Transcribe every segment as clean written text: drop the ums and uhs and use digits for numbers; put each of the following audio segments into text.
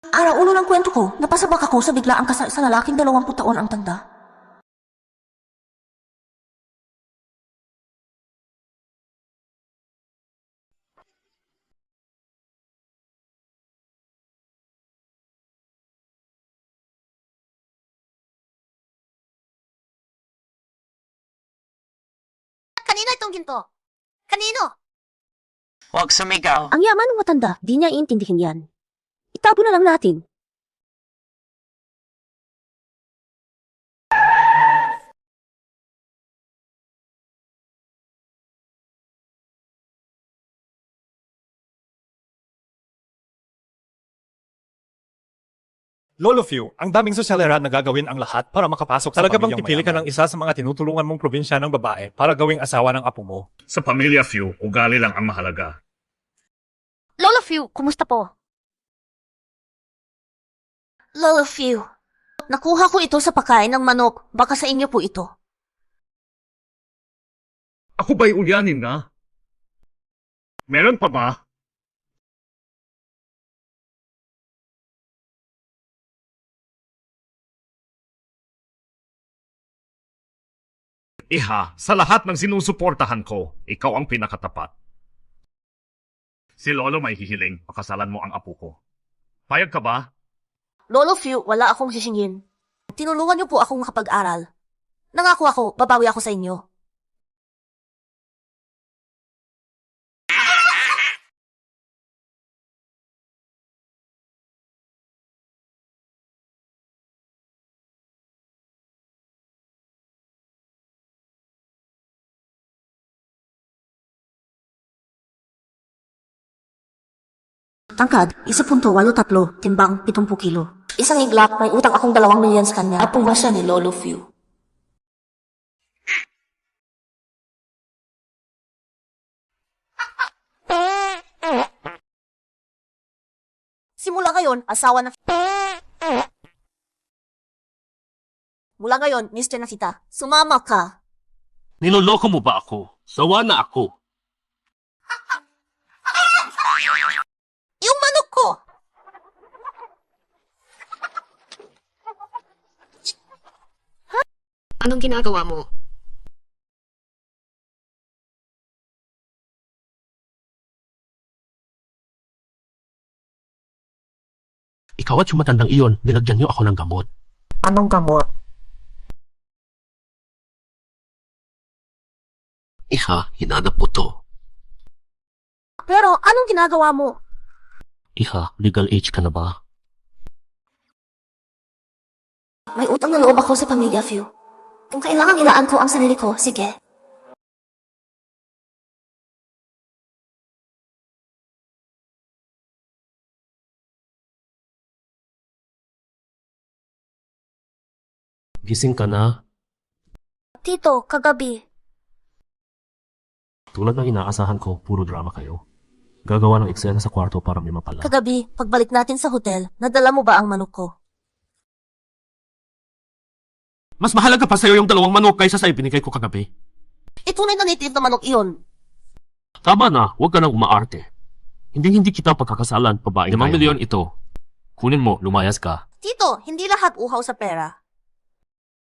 Ulo ng kwento ko, napasabak ako sa biglaang kasal sa lalaking 20 taon ang tanda. Kanino itong ginto? Kanino? Huwag sumigaw. Ang yaman ng matanda, di niya iintindihin yan. Itabo na lang natin. Lolo Few, ang daming sosyalera na gagawin ang lahat para makapasok sa Talaga bang pamilyang pipili ka mayaman? ng isa sa mga tinutulungan mong probinsya ng babae para gawing asawa ng apo mo? Sa pamilya Few, ugali lang ang mahalaga. Lolo Few, kumusta po? Lolo Few, nakuha ko ito sa pagkain ng manok. Baka sa inyo po ito. Ako ba'y ulyanin na? Meron pa ba? Iha, sa lahat ng sinusuportahan ko, ikaw ang pinakatapat. Si Lolo may hihiling, pakasalan mo ang apo ko. Payag ka ba? Lolo Few, wala akong sisingin. Tinulungan niyo po akong makapag-aral. Nangako ako, babawi ako sa inyo. Tangkad, 1.83, timbang 70 kilo. Isang iglap, may utang akong 2 milyon sa kanya. Apo ba siya ni Lolo Few? Simula ngayon, asawa na... Mula ngayon, Mr. na kita. Sumama ka. Niloloko mo ba ako? Sawa na ako. Yung manok ko! Anong ginagawa mo? Ikaw at yung matandang iyon, nilagyan niyo ako ng gamot. Anong gamot? Iha, hinanap mo to. Pero anong ginagawa mo? Iha, legal age ka na ba? May utang na loob ako sa pamilya, Few. Kung kailangan ilaan ko ang sarili ko, sige. Gising ka na? Tito, kagabi. Tulad ng inaasahan ko, puro drama kayo. Gagawa ng eksena sa kwarto para may mapala. Kagabi, pagbalik natin sa hotel, nadala mo ba ang manok ko? Mas mahalaga pa sa'yo yung 2 manok kaysa sa ibinigay ko kagabi. Tunay na native na manok iyon. Tama na, huwag ka nang umaarte. Hindi kita pagkakasalan, babae. 5 milyon ito. Kunin mo, lumayas ka. Tito, hindi lahat uhaw sa pera.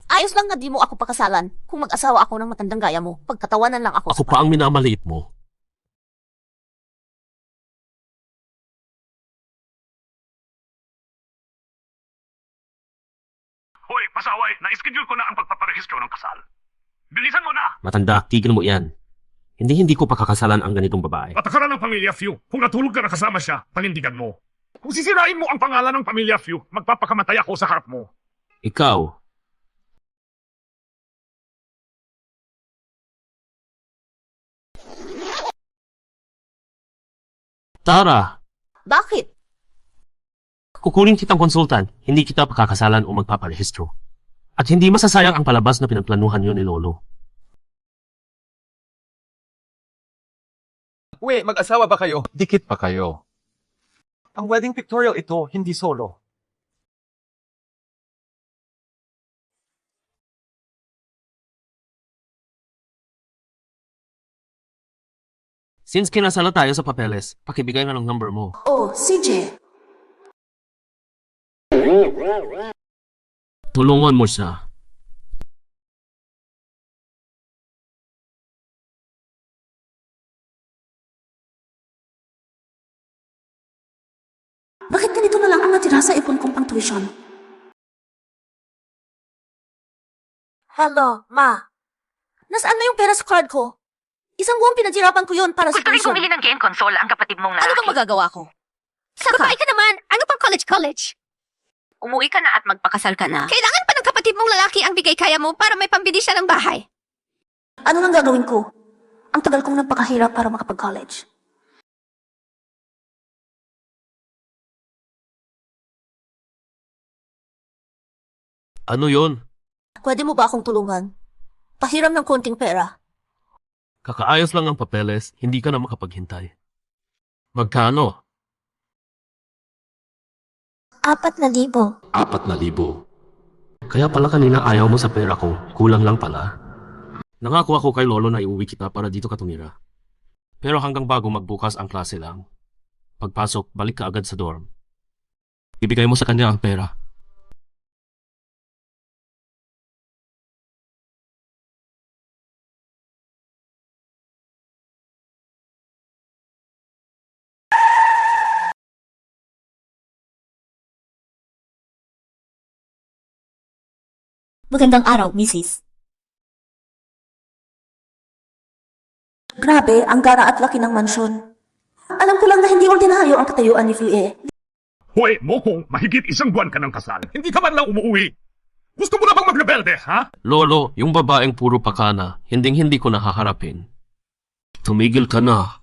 Ayos lang na di mo ako pakasalan kung mag-asawa ako ng matandang gaya mo. Pagkatawanan lang ako. Ako pa ang minamaliit mo. Hoy, pasaway, na-schedule ko na ang pagpaparehistro ng kasal. Bilisan mo na! Matanda, tigil mo yan. Hindi ko pakakasalan ang ganitong babae. Patakaran ng pamilya Few. Kung natulog ka na kasama siya, panindigan mo. Kung sisirain mo ang pangalan ng pamilya Few, magpapakamatay ako sa harap mo. Ikaw, Tara, Bakit? kukunin kitang konsultan, hindi kita pakakasalan o magpaparehistro. At hindi masasayang ang palabas na pinagplanuhan niyo ni Lolo. Uy, mag-asawa ba kayo? Dikit pa kayo. Ang wedding pictorial ito, hindi solo. Since kinasala tayo sa papeles, pakibigay na ng number mo. Oh, CJ. Tulungan mo siya. Bakit ganito na lang ang natira sa ipon kong pang tuition? Hello, Ma. Nasaan na yung pera sa card ko? Isang buwang pinaghirapan ko yun para sa Gusto rin tuition. bumili ng game console ang kapatid mong Ano lalaki. bang magagawa ko? Babae ka naman! Ano pang college? Umuwi ka na at magpakasal ka na. Kailangan pa ng kapatid mong lalaki ang bigay kaya mo para may pambili siya ng bahay. Ano nang gagawin ko? Ang tagal kong nagpakahirap para makapag-college. Ano yon? Pwede mo ba akong tulungan? Pahiram ng konting pera. Kakaayos lang ang papeles, hindi ka na makapaghintay. Magkano? 4,000. 4,000. Kaya pala kanina ayaw mo sa pera ko, kulang lang pala. Nangako ako kay Lolo na iuwi kita para dito ka tumira. Pero hanggang bago magbukas ang klase lang. Pagpasok, balik ka agad sa dorm. Ibigay mo sa kanya ang pera. Magandang araw, Mrs. Grabe, ang gara at laki ng mansyon. Alam ko lang na hindi ordinaryo ang katayuan ni Fie. Hoy, Mokong, mahigit isang buwan ka ng kasal. Hindi ka man lang umuwi. Gusto mo na bang magrebelde, ha? Lolo, yung babaeng puro pakana, hinding-hindi ko nahaharapin. Tumigil ka na.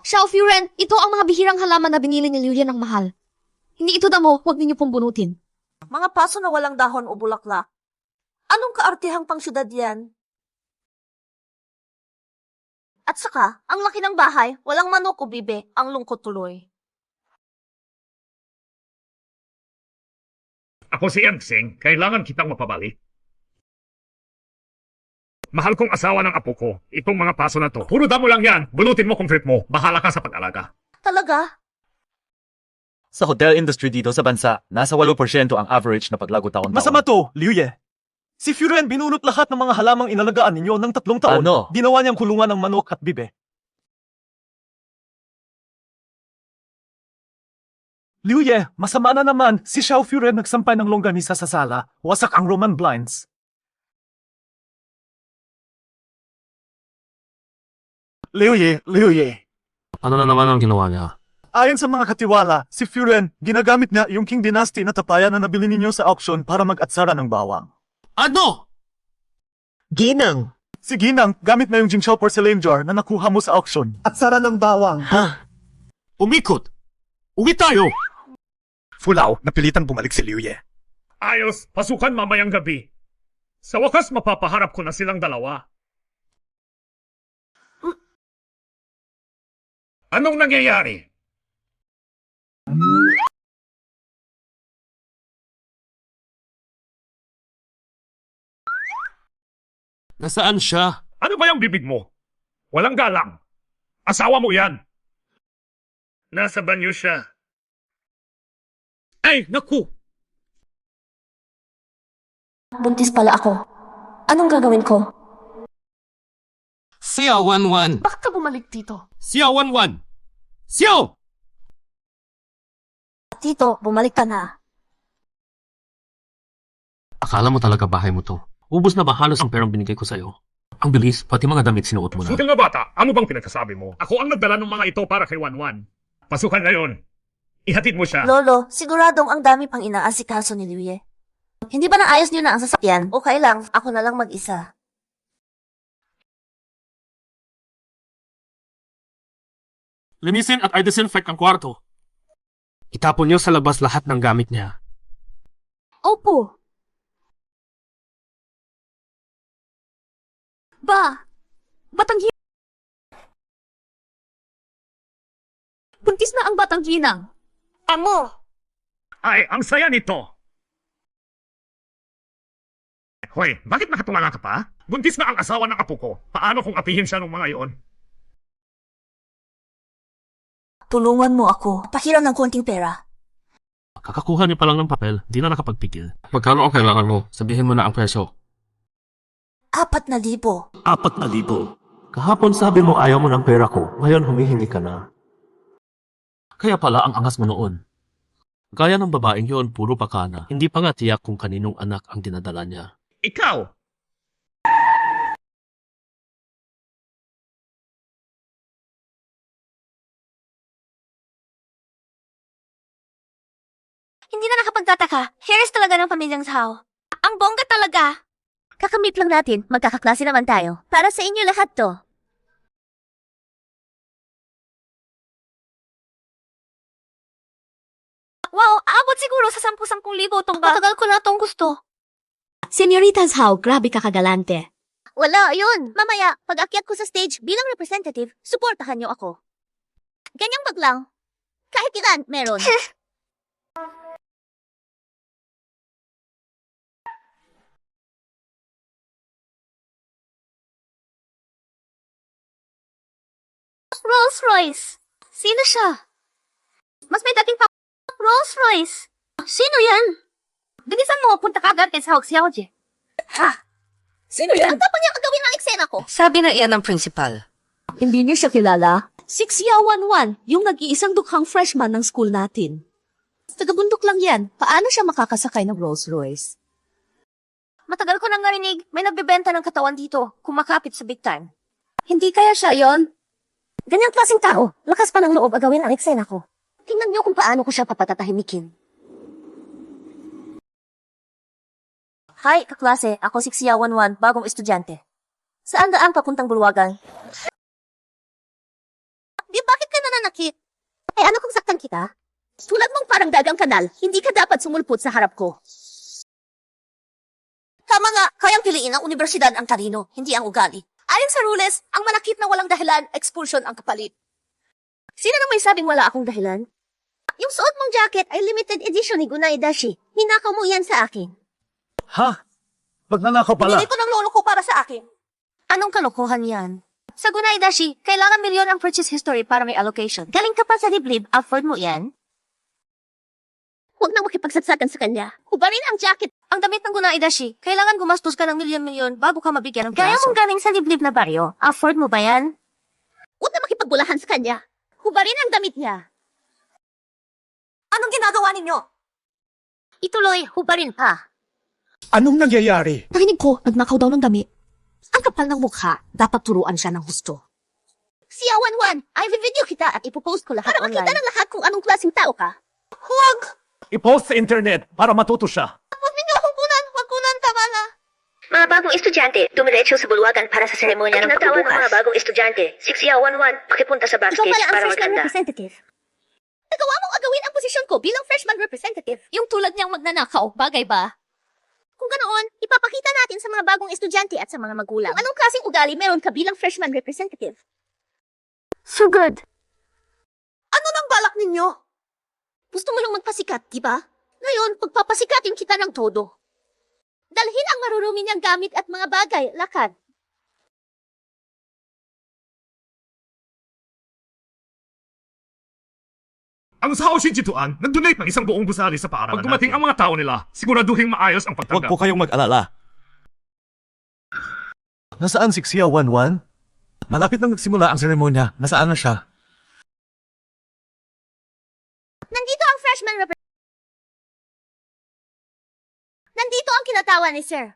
Xiao Furen, ito ang mga bihirang halaman na binili ni Liuyan ng mahal. Hindi ito damo, huwag ninyo pong bunutin. Mga paso na walang dahon o bulaklak. Anong kaartihang pang syudad yan? At saka, ang laki ng bahay, walang manok o bibe, ang lungkot tuloy. Ako si Ensing, kailangan kitang mapabalik. Mahal kong asawa ng apo ko. Itong mga paso na to. Puro damo lang yan. Bulutin mo kung trip mo. Bahala ka sa pag-alaga. Talaga? Sa hotel industry dito sa bansa, nasa 8% ang average na paglago taon-taon. Masama to, Liu Ye. Si Furen binunot lahat ng mga halamang inalagaan ninyo ng 3 taon. Ano? Ginawa niyang kulungan ng manok at bibe. Liu Ye, masama na naman. Si Xiao Furen nagsampay ng longganisa sa sala. Wasak ang Roman blinds. Liu Ye. Ano na naman ang ginawa niya? Ayon sa mga katiwala, si Furen, ginagamit niya yung King Dynasty na tapayan na nabili ninyo sa auction para mag-atsara ng bawang. Ano? Ginang! Si Ginang, gamit na yung Jingxiao porcelain jar na nakuha mo sa auction. Atsara ng bawang. Umikot! Uwi tayo! Fulaw, napilitang bumalik si Liu Ye. Ayos, pasukan mamayang gabi. Sa wakas, mapapaharap ko na silang dalawa. Anong nangyayari? Nasaan siya? Ano ba yung bibig mo? Walang galang. Asawa mo yan. Nasa banyo siya. Ay, naku! Buntis pala ako. Anong gagawin ko? Xiao Wanwan! Bakit ka bumalik dito? Xiao Wanwan! Xiao! Tito, bumalik ka na. Akala mo talaga bahay mo to. Ubus na ba halos ang perang binigay ko sa'yo? Ang bilis, pati mga damit sinuot mo na. Sutil nga bata, ano bang pinagsasabi mo? Ako ang nagdala ng mga ito para kay Wanwan. Pasukan ngayon. Ihatid mo siya. Lolo, siguradong ang dami pang inaasikaso ni Liu Ye. Hindi ba naayos niyo na ang sasakyan? Okay lang, ako na lang mag-isa. Linisin at i-disinfect ang kwarto. Itapon niyo sa labas lahat ng gamit niya. Opo. Batang Buntis na ang batang ginang. Amo! Ay, ang saya nito. Hoy, bakit nakatulala ka pa? Buntis na ang asawa ng apo ko. Paano kung apihin siya ng mga iyon? Tulungan mo ako. Pahiram ng konting pera. Kakakuha niyo pa lang ng papel, di na nakapagpigil. Magkano ang kailangan mo? Sabihin mo na ang presyo. 4,000. 4,000. Kahapon sabi mo ayaw mo ng pera ko, ngayon humihingi ka na. Kaya pala ang angas mo noon. Gaya ng babaeng yon, puro pakana. Hindi pa nga tiyak kung kaninong anak ang dinadala niya. Ikaw! Hindi na nakapagtataka. Harris talaga ng pamilyang Zhao. Ang bongga talaga. Kakamit lang natin, magkakaklase naman tayo. Para sa inyo lahat to. Wow, abot siguro sa 10,000 tong ba? Matagal ko na tong gusto. Senyorita Zhao, grabe ka kagalante. Wala, yun. Mamaya, pag akyat ko sa stage bilang representative, suportahan niyo ako. Ganyang bag lang. Kahit ilan, meron. Rolls Royce. Sino siya? Mas may dating pa Rolls Royce. Sino yan? Bilisan mo, punta ka agad kay Zhao Xiaojie. Sino yan? Ang tapang niya gagawin ng eksena ko. Sabi na iyan ng principal. Hindi niyo siya kilala? 611, yung nag-iisang dukhang freshman ng school natin. Tagabundok lang yan. Paano siya makakasakay ng Rolls Royce? Matagal ko nang narinig, may nagbebenta ng katawan dito, kumakapit sa big time. Hindi kaya siya yon? Ganyang klaseng tao, lakas pa ng loob agawin ang eksena ko. Tingnan niyo kung paano ko siya papatatahimikin. Hi, kaklase. Ako si Xia Wanwan, bagong estudyante. Saan daan papuntang Bulwagan? Di bakit ka nananakit? Eh ano kung saktan kita? Tulad mong parang dagang kanal, hindi ka dapat sumulpot sa harap ko. Tama nga, kayang piliin ang universidad ang talino, hindi ang ugali. Ayon sa rules, ang manakit na walang dahilan, expulsion ang kapalit. Sino nang may sabing wala akong dahilan? Yung suot mong jacket ay limited edition ni Gunai Dashi. Ninakaw mo yan sa akin. Ha? Pagnanakaw pala. Binili ko ng lolo ko para sa akin. Anong kalokohan yan? Sa Gunai Dashi, kailangan milyon ang purchase history para may allocation. Galing ka pa sa liblib, afford mo yan? Huwag na makipagsatsakan sa kanya. Hubarin ang jacket. Ang damit ng Gunai Dashi, kailangan gumastos ka ng milyon-milyon bago ka mabigyan ng Gaya piraso. mong galing sa liblib na baryo. Afford mo ba yan? Huwag na makipagbulahan sa kanya. Hubarin ang damit niya. Anong ginagawa ninyo? Ituloy, hubarin pa. Anong nangyayari? Narinig ko, nagnakaw daw ng damit. Ang kapal ng mukha, dapat turuan siya ng husto. Si Awanwan, ay video kita at ipopost ko lahat Para online. makita ng lahat kung anong klaseng tao ka. Huwag! I-post sa internet para matuto siya. Huwag ninyo akong kunan! Huwag kunan, tama na! Mga bagong estudyante, dumiretso sa bulwagan para sa seremonya ng pagbubukas. Ng mga bagong estudyante, 611, pakipunta sa backstage Ikaw pala ang para freshman maganda. representative. Nagawa mong agawin ang posisyon ko bilang freshman representative. Yung tulad niyang magnanakaw, bagay ba? Kung ganoon, ipapakita natin sa mga bagong estudyante at sa mga magulang kung anong klaseng ugali meron ka bilang freshman representative. So good. Ano nang balak ninyo? Gusto mo lang magpasikat, di ba? Ngayon, pagpapasikatin kita ng todo. Dalhin ang marurumi niyang gamit at mga bagay, lakad. Ang Zhao Xinjituan, nag-donate ng isang buong gusali sa paaralan Pag dumating ang mga tao nila, siguraduhin maayos ang Huwag pagtanggap. po kayong mag-alala. Nasaan si Xia Wanwan? Malapit nang nagsimula ang seremonya. Nasaan na siya? Nandito ang freshman Nandito ang kinatawa ni Sir.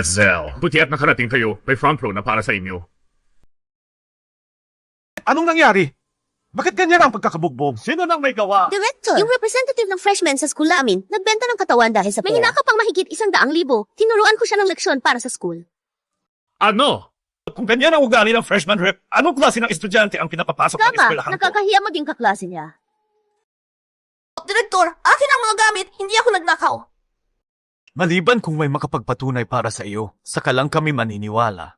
Zel, buti at nakarating kayo, may front row na para sa inyo. Anong nangyari? Bakit ganyan ang pagkakabugbog? Sino nang may gawa? Director, yung representative ng freshmen sa school namin, nagbenta ng katawan dahil sa pera. May hinaka pang mahigit 100,000. Tinuruan ko siya ng leksyon para sa school. Ano? Kung ganyan ang ugali ng freshman rep, anong klase ng estudyante ang pinapapasok ng Tama, eskwelahan ko? nakakahiya mo din kaklase niya. Direktor, akin ang mga gamit, hindi ako nagnakaw. Maliban kung may makapagpatunay para sa iyo, saka lang kami maniniwala.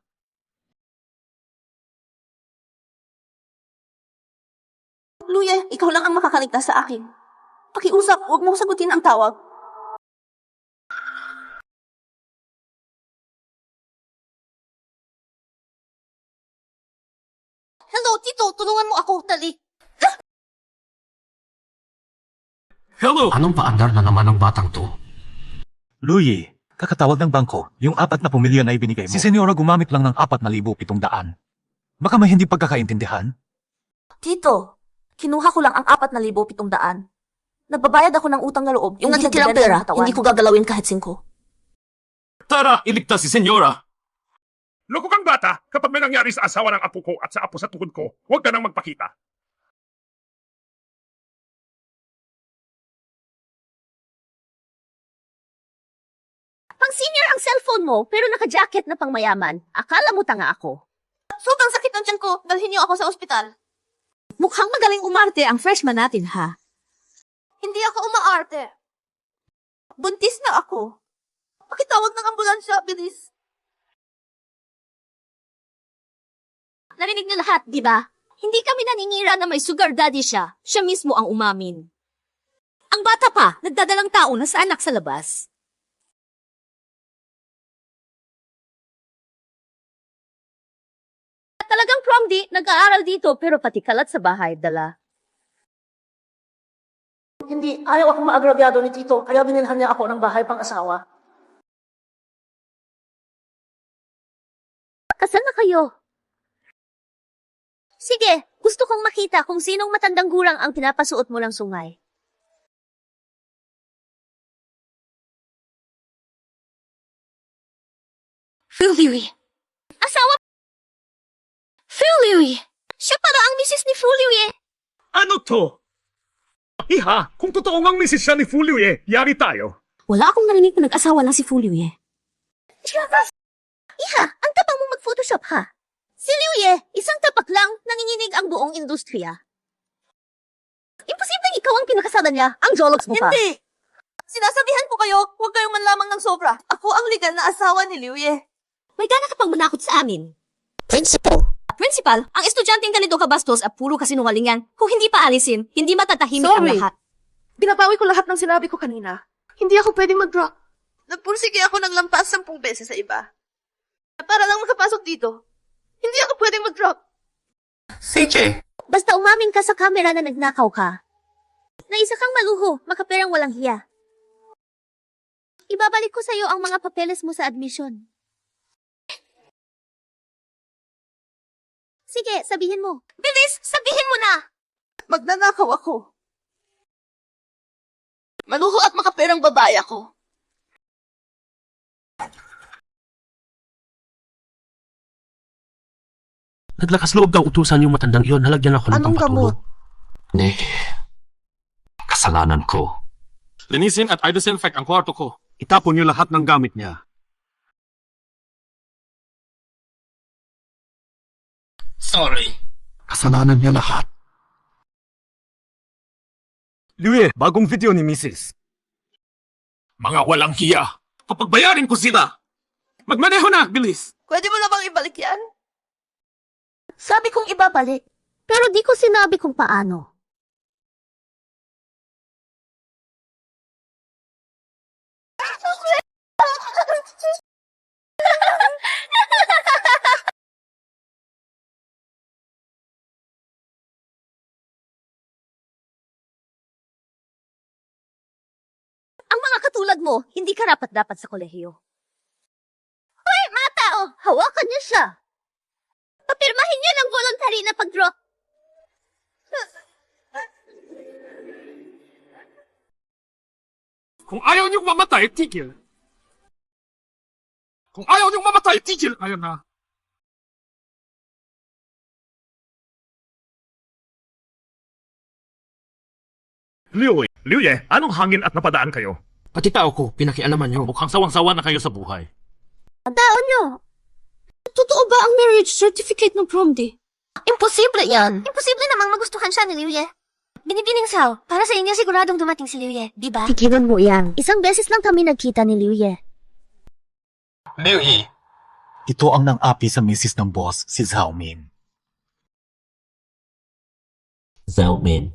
Luye, ikaw lang ang makakaligtas sa akin. Pakiusap, huwag mong sagutin ang tawag. Hello, Tito. Tulungan mo ako. Dali. Hello! Anong paandar na naman ng batang to? Louie, kakatawag ng bangko, yung 4 na pumilyon na ibinigay mo. Si Senyora gumamit lang ng 4,700. Baka may hindi pagkakaintindihan. Tito, kinuha ko lang ang 4,700. Nagbabayad ako ng utang na loob. Yung natitirang pera, hindi ko gagalawin kahit 5. Tara, iligtas si Senyora! Loko kang bata, kapag may nangyari sa asawa ng apo ko at sa apo sa tuhod ko, huwag ka nang magpakita. Pang senior ang cellphone mo, pero naka-jacket na pang mayaman. Akala mo tanga ako. Sobrang sakit ng tiyan ko. Dalhin niyo ako sa ospital. Mukhang magaling umarte ang freshman natin, ha? Hindi ako umaarte. Buntis na ako. Pakitawag ng ambulansya, bilis. Narinig niyo lahat, di ba? Hindi kami naningira na may sugar daddy siya. Siya mismo ang umamin. Ang bata pa, nagdadalang tao na sa anak sa labas. Talagang prom di, nag-aaral dito, pero pati kalat sa bahay dala. Hindi, ayaw akong maagrabyado ni Tito, kaya binilhan niya ako ng bahay pang asawa. Kasal na kayo. Sige, gusto kong makita kung sinong matandang gurang ang pinapasuot mo ng sungay. Fuliwi. Asawa! Fuliwi! Siya pala ang misis ni Fuliwi. Ano to? Iha, kung totoo ngang misis siya ni Fulio yari tayo. Wala akong narinig na nag-asawa lang si Fuliwi. Iha, ang tapang mong mag-photoshop ha. Si Liuye, isang tapak lang, nanginginig ang buong industriya. Imposibleng ikaw ang pinakasalan niya, ang jologs mo pa. Hindi! Sinasabihan ko kayo, huwag kayong manlamang ng sobra. Ako ang legal na asawa ni Liuye. May gana ka pang manakot sa amin. Principal, ang estudyanteng ganito kabastos at puro kasinungaling yan. Kung hindi pa alisin, hindi matatahimik ang lahat. Binabawi ko lahat ng sinabi ko kanina. Hindi ako pwedeng mag-drop. Nagpursige ako ng lampas 10 beses sa iba. Para lang makapasok dito. Hindi ako pwedeng mag-drop. CJ! Basta umamin ka sa kamera na nagnakaw ka. Na isa kang maluho, makaperang walang hiya. Ibabalik ko sa'yo ang mga papeles mo sa admission. Sige, sabihin mo. Bilis! Sabihin mo na! Magnanakaw ako. Maluho at makaperang babae ako. Naglakas loob daw utusan yung matandang iyon. Nalagyan ako ng Anong pampatulog. gamot? Hindi. Kasalanan ko. Linisin at i-disinfect ang kwarto ko. Itapon niyo lahat ng gamit niya. Sorry. Kasalanan niya lahat. Louie, bagong video ni Mrs. Mga walang hiya. Papagbayarin ko sila. Magmaneho na, bilis. Pwede mo na bang ibalik yan? Sabi kong ibabalik. Pero di ko sinabi kung paano. Ang mga katulad mo, hindi karapat-dapat sa kolehiyo. Hoy, mga tao! Hawakan niyo siya! Papirmahin niyo ng voluntary na pag-draw. Kung ayaw niyong mamatay, tigil. Kung ayaw niyong mamatay, tigil. Ayun na. Liuye, anong hangin at napadaan kayo? Pati tao ko, pinakialaman niyo. Mukhang sawang-sawa na kayo sa buhay. Taon niyo! Totoo ba ang marriage certificate ng prom day? Imposible yan! Imposible namang magustuhan siya ni Liuye. Binibining Sao, para sa inyo siguradong dumating si Liuye, di ba? Pigilan mo yan. Isang beses lang kami nagkita ni Liuye. Liuye! Ito ang nang-api sa misis ng boss, si Zhao Min. Zhao Min.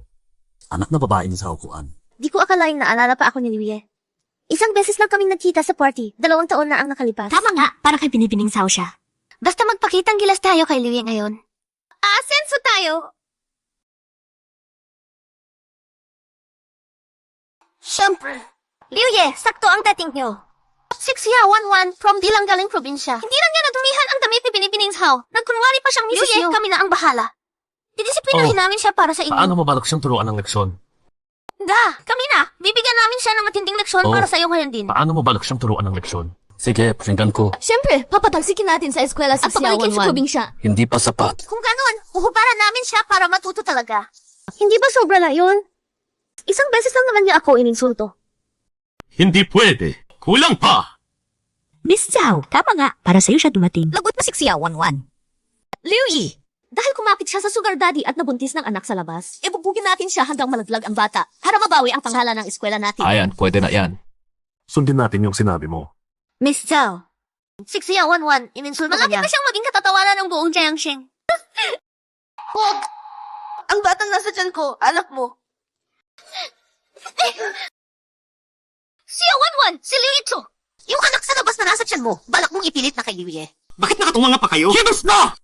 Anak na babae ni Zhao Kuan. Di ko akalaing naalala pa ako ni Liuye. Isang beses lang kaming nagkita sa party. 2 taon na ang nakalipas. Tama nga, para kay binibining Sao siya. Basta magpakitang gilas tayo kay Liuye ngayon. Asenso tayo. Siyempre. Liuye, sakto ang dating nyo. 6011 from di lang galing probinsya. Hindi lang niya nadumihan ang damit ni Binibining Hao. Nagkunwari pa siyang misis nyo. Kami na ang bahala. Didisiplinahin namin siya para sa inyo. Paano mo balak siyang turuan ng leksyon? Kami na. Bibigyan namin siya ng matinding leksyon para sa iyo ngayon din. Paano mo balak siyang turuan ng leksyon? Sige, pakinggan ko. Siyempre, papatalsikin natin sa eskwela At pabalikin sa probinsya. Hindi pa sapat. Kung ganon, huhubaran namin siya para matuto talaga. Hindi ba sobra na yun? Isang beses lang naman niya ako ininsulto. Hindi pwede. Kulang pa! Miss Zhao, tama nga. Para sa'yo siya dumating. Lagot na 6011. Liu Yi! Dahil kumapit siya sa sugar daddy at nabuntis ng anak sa labas, ibubugin natin siya hanggang malaglag ang bata para mabawi ang pangalan ng eskwela natin. Ayan, pwede na yan. Sundin natin yung sinabi mo. Miss Zhao. 6011, ininsulto ka niya. Malapit na siyang maging katatawanan ng buong Jiangxing. Huwag! Ang batang nasa tiyan ko, anak mo. 6011, si Liu Ito. Yung anak sa labas na nasa tiyan mo, balak mong ipilit na kay Liu Ye. Bakit nakatunga pa kayo? Kilos na!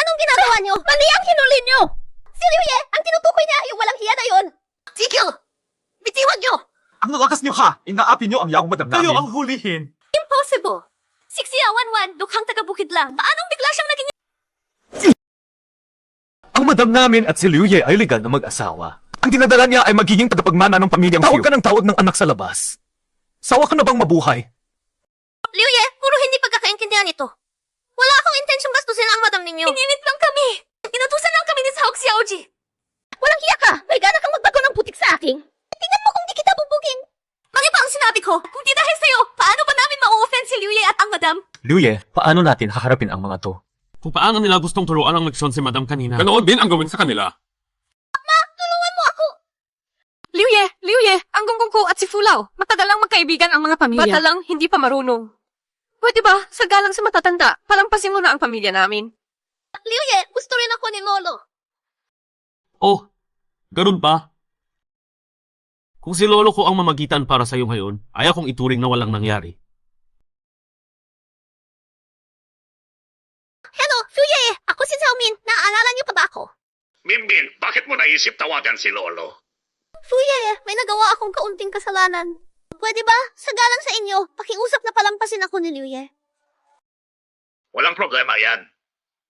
Anong ginagawa niyo? Mali ang hinuli niyo! Si Liu Ye, ang tinutukoy niya, yung walang hiya na yun. Tigil! Bitiwan niyo! Ang lakas niyo ha! Inaapi niyo ang yaong madam namin. Kayo ang hulihin. Impossible! 6011, dukhang taga-bukid lang. Paanong bigla siyang naging... Ang madam namin at si Liu Ye ay legal na mag-asawa. Ang dinadala niya ay magiging tagapagmana ng pamilyang Tawag ka ng tawag ng anak sa labas. Sawa ka na bang mabuhay? Liu Ye, puro hindi pagkakaintindihan ito. Wala akong intensyong bastusin ang madam ninyo. Ininit lang kami! Inutusan lang kami ni Saok Xiaoji! Walang hiya ka! May gana kang magbago ng putik sa akin. Tingnan mo kung di kita bubugin. Mali pa ang sinabi ko! Kung di dahil sa'yo, paano ba namin ma-offend si Liu Ye at ang madam? Liu Ye, paano natin haharapin ang mga to? Kung paano nila gustong turuan ng leksyon si Madam kanina. Ganoon din ang gawin sa kanila. Tulungan mo ako! Liu Ye, ang gonggong ko at si Fulao. Matagal lang magkaibigan ang mga pamilya. Bata lang, hindi pa marunong. Pwede ba, sa galang sa matatanda, palampasin mo na ang pamilya namin? Liu Ye, gusto rin ako ni Lolo. Oh, ganun ba? Kung si Lolo ko ang mamagitan para sa'yo ngayon, ayaw kong ituring na walang nangyari. Hello, Liu Ye! Ako si Xiaomin. Naaalala niyo pa ba ako? Minmin, bakit mo naisip tawagan si Lolo? Liu Ye, may nagawa akong kaunting kasalanan. Pwede ba, sa galang sa inyo, pakiusap na palampasin ako ni Liu Ye? Walang problema yan.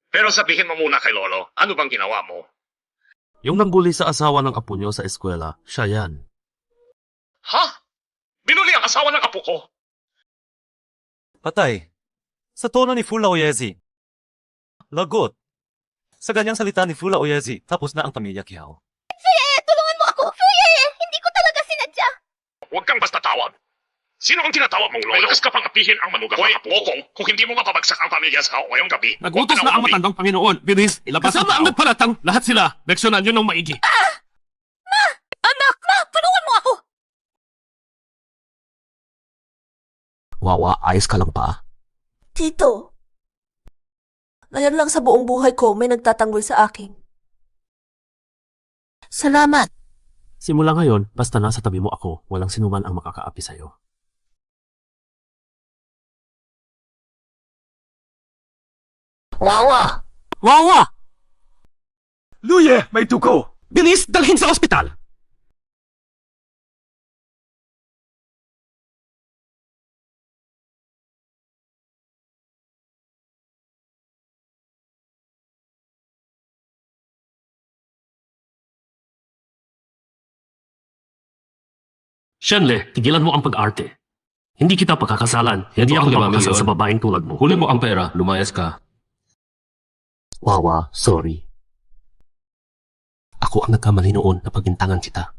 Pero sabihin mo muna kay Lolo, ano bang ginawa mo? Yung nangbuli sa asawa ng apo niyo sa eskwela, siya yan. Ha? Binuli ang asawa ng apo ko? Patay. Sa tono ni Fula Oyezi. Lagot. Sa ganyang salita ni Fula Oyezi, tapos na ang pamilya Kiao. Tulungan mo ako! Liu Ye, hindi ko talaga sinadya. Huwag kang basta tawag. Sino ang tinatawag mong Lolo? May lakas ka pang apihin ang manugang ng apo ko. Kung hindi mo mapabagsak ang pamilya sa ngayong gabi, Nagutos na ang matandang Panginoon. Bilis, ilabas kasama ang nagpalatang. Lahat sila, leksyonan nyo ng maigi. Anak! Ma! Tulungan mo ako! Wawa, ayos ka lang pa. Tito, ngayon lang sa buong buhay ko may nagtatanggol sa akin. Salamat. Simula ngayon, basta nasa tabi mo ako, walang sinuman ang makakaapi sa'yo. Wawa! Wawa! Liu Ye, may tuko! Bilis, dalhin sa ospital! Shenle, tigilan mo ang pag-arte. Hindi kita pagkakasalan. Hindi ako papakasal sa babaeng tulad mo. Huli mo ang pera, lumayas ka. Wawa, sorry. Ako ang nagkamali noon na pagintangan kita.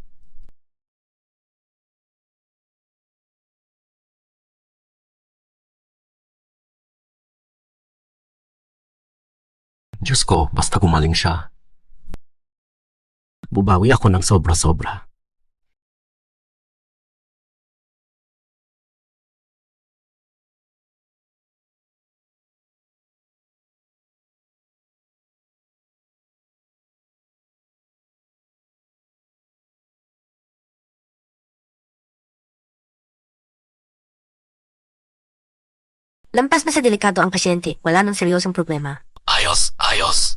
Diyos ko, basta gumaling siya. Bubawi ako ng sobra-sobra. Lampas na sa delikado ang pasyente. Wala nang seryosong problema. Ayos, ayos.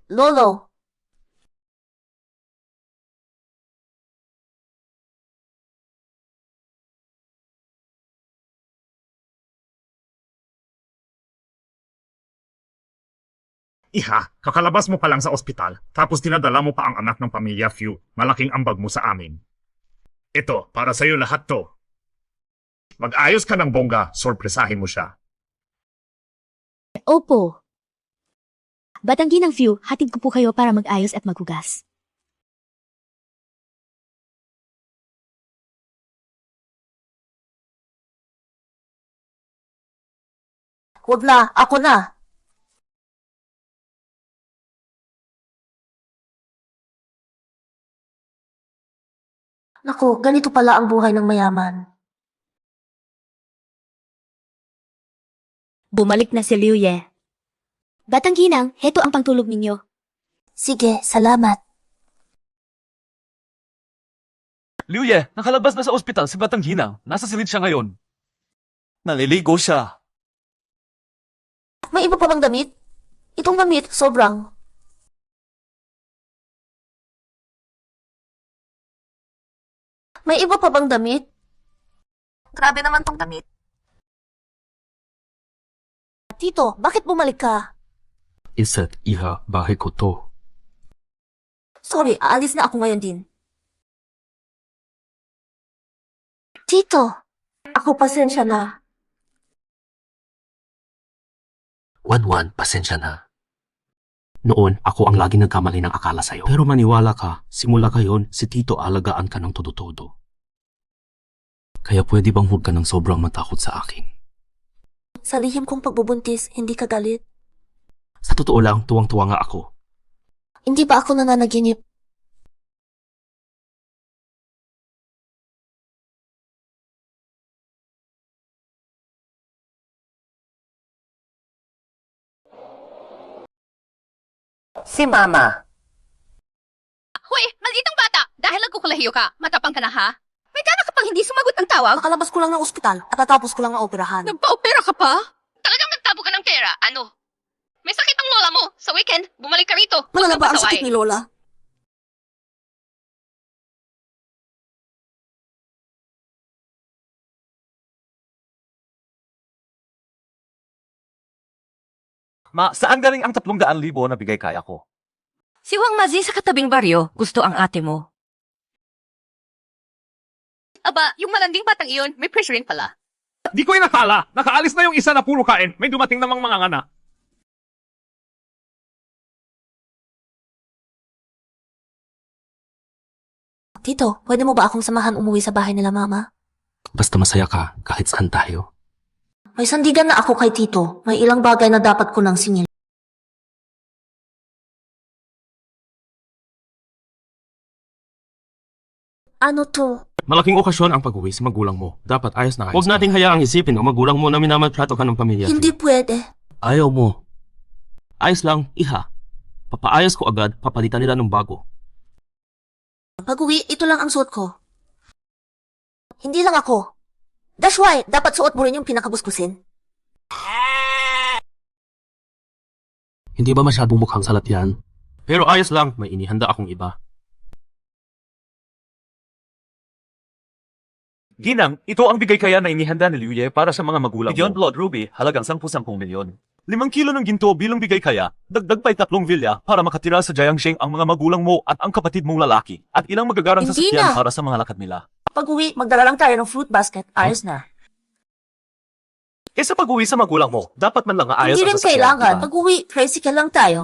Lolo, Iha, kakalabas mo pa lang sa ospital, tapos dinadala mo pa ang anak ng pamilya Few. Malaking ambag mo sa amin. Ito, para sa'yo lahat to. Mag-ayos ka ng bongga, sorpresahin mo siya. Opo. Batanggi ng View, hatid ko po kayo para mag-ayos at maghugas. huwag na, ako na. Naku, ganito pala ang buhay ng mayaman. Bumalik na si Liu Ye. Batang Ginang, heto ang pangtulog ninyo. Sige, salamat. Liu Ye, nakalabas na sa ospital si Batang Ginang. Nasa silid siya ngayon. Naliligo siya. May iba pa bang damit? Itong damit, sobrang. May iba pa bang damit? Grabe naman tong damit. Tito, bakit bumalik ka? Isa't iha, bahay ko to. Sorry, aalis na ako ngayon din. Tito, ako pasensya na. Wan, pasensya na. Noon, ako ang laging nagkamali ng akala sa'yo. Pero maniwala ka, simula kayon, si Tito alagaan ka ng todo-todo. Kaya pwede bang huwag ka ng sobrang matakot sa akin? Sa lihim kong pagbubuntis, hindi ka galit. Sa totoo lang, tuwang-tuwa nga ako. Hindi ba ako nananaginip? Si Mama. Hoy, malditang bata! Dahil nagkukulahiyo ka, matapang ka na ha? May gana ka pang hindi sumagot ang tawag? Nakalabas ko lang ng ospital at natapos ko lang ang operahan. Nagpa-opera ka pa? Talagang nagtabo ka ng pera, ano? May sakit ang lola mo. Sa weekend, bumalik ka rito. Malala ba ang sakit ni Lola? Ma, saan galing ang 300,000 na bigay kaya ko? Si Wang Mazi sa katabing baryo, gusto ang ate mo. Aba, yung malanding batang iyon, may pressure rin pala. Di ko inakala. Nakaalis na yung isa na puro kain. May dumating namang mga ngana. Tito, pwede mo ba akong samahan umuwi sa bahay nila Mama? Basta masaya ka, kahit saan tayo. May sandigan na ako kay Tito. May ilang bagay na dapat ko nang singil. Ano to? Malaking okasyon ang pag-uwi sa magulang mo. Dapat ayos na ayos. Huwag nating hayaang isipin ang magulang mo na minamaltrato ka ng pamilya. Hindi pwede. Ayaw mo. Ayos lang, iha. Papaayos ko agad, papalitan nila ng bago. Pag-uwi, ito lang ang suot ko. Hindi lang ako. That's why, dapat suot mo rin yung pinakabuskusin. Hindi ba masyadong mukhang salat yan? Pero ayos lang, may inihanda akong iba. Ginang, ito ang bigay kaya na inihanda ni Liu Ye para sa mga magulang Beyond mo. Blood Ruby, halagang 10 milyon. 5 kilo ng ginto bilang bigay kaya, dagdag pa'y 3 vilya para makatira sa Jiangsheng ang mga magulang mo at ang kapatid mong lalaki at ilang magagarang Hindi sasakyan na. para sa mga lakad nila. Pag-uwi, magdala lang tayo ng fruit basket. Ayos na. Kesa pag-uwi sa magulang mo, dapat man lang ayos Hindi ang rin sasakyan, kailangan. diba? Pag-uwi, tricycle lang tayo.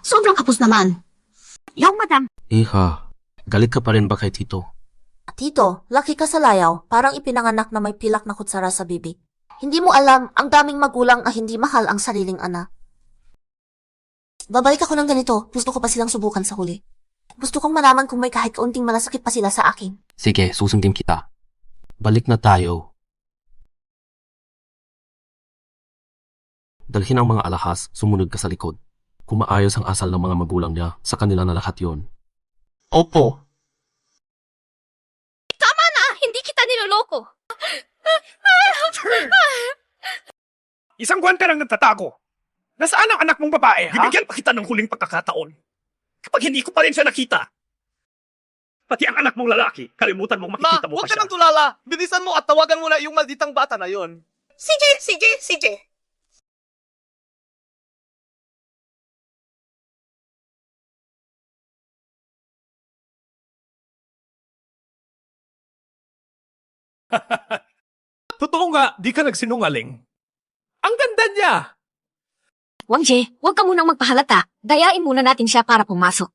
Sobrang kapos naman. Yung madam. Iha, galit ka pa rin ba kay Tito? Tito, laki ka sa layaw, parang ipinanganak na may pilak na kutsara sa bibig. Hindi mo alam, ang daming magulang ang hindi mahal ang sariling anak. Babalik ako ng ganito, gusto ko pa silang subukan sa huli. Gusto kong malaman kung may kahit kaunting malasakit pa sila sa akin. Sige, susundin kita. Balik na tayo. Dalhin ang mga alahas, sumunod ka sa likod. Kung maayos ang asal ng mga magulang niya, sa kanila na lahat yon. Opo. Tama na! Hindi kita niloloko! Isang buwan ka lang nagtatago. Nasaan ang anak mong babae, ha? Bibigyan pa kita ng huling pagkakataon. Kapag hindi ko pa rin siya nakita, pati ang anak mong lalaki, kalimutan mong makikita mo pa siya. tulala. Bilisan mo at tawagan mo na yung malditang bata na yon. CJ! Totoo nga, di ka nagsinungaling. Ang ganda niya! Wang Jie, huwag ka munang magpahalata. Dayain muna natin siya para pumasok.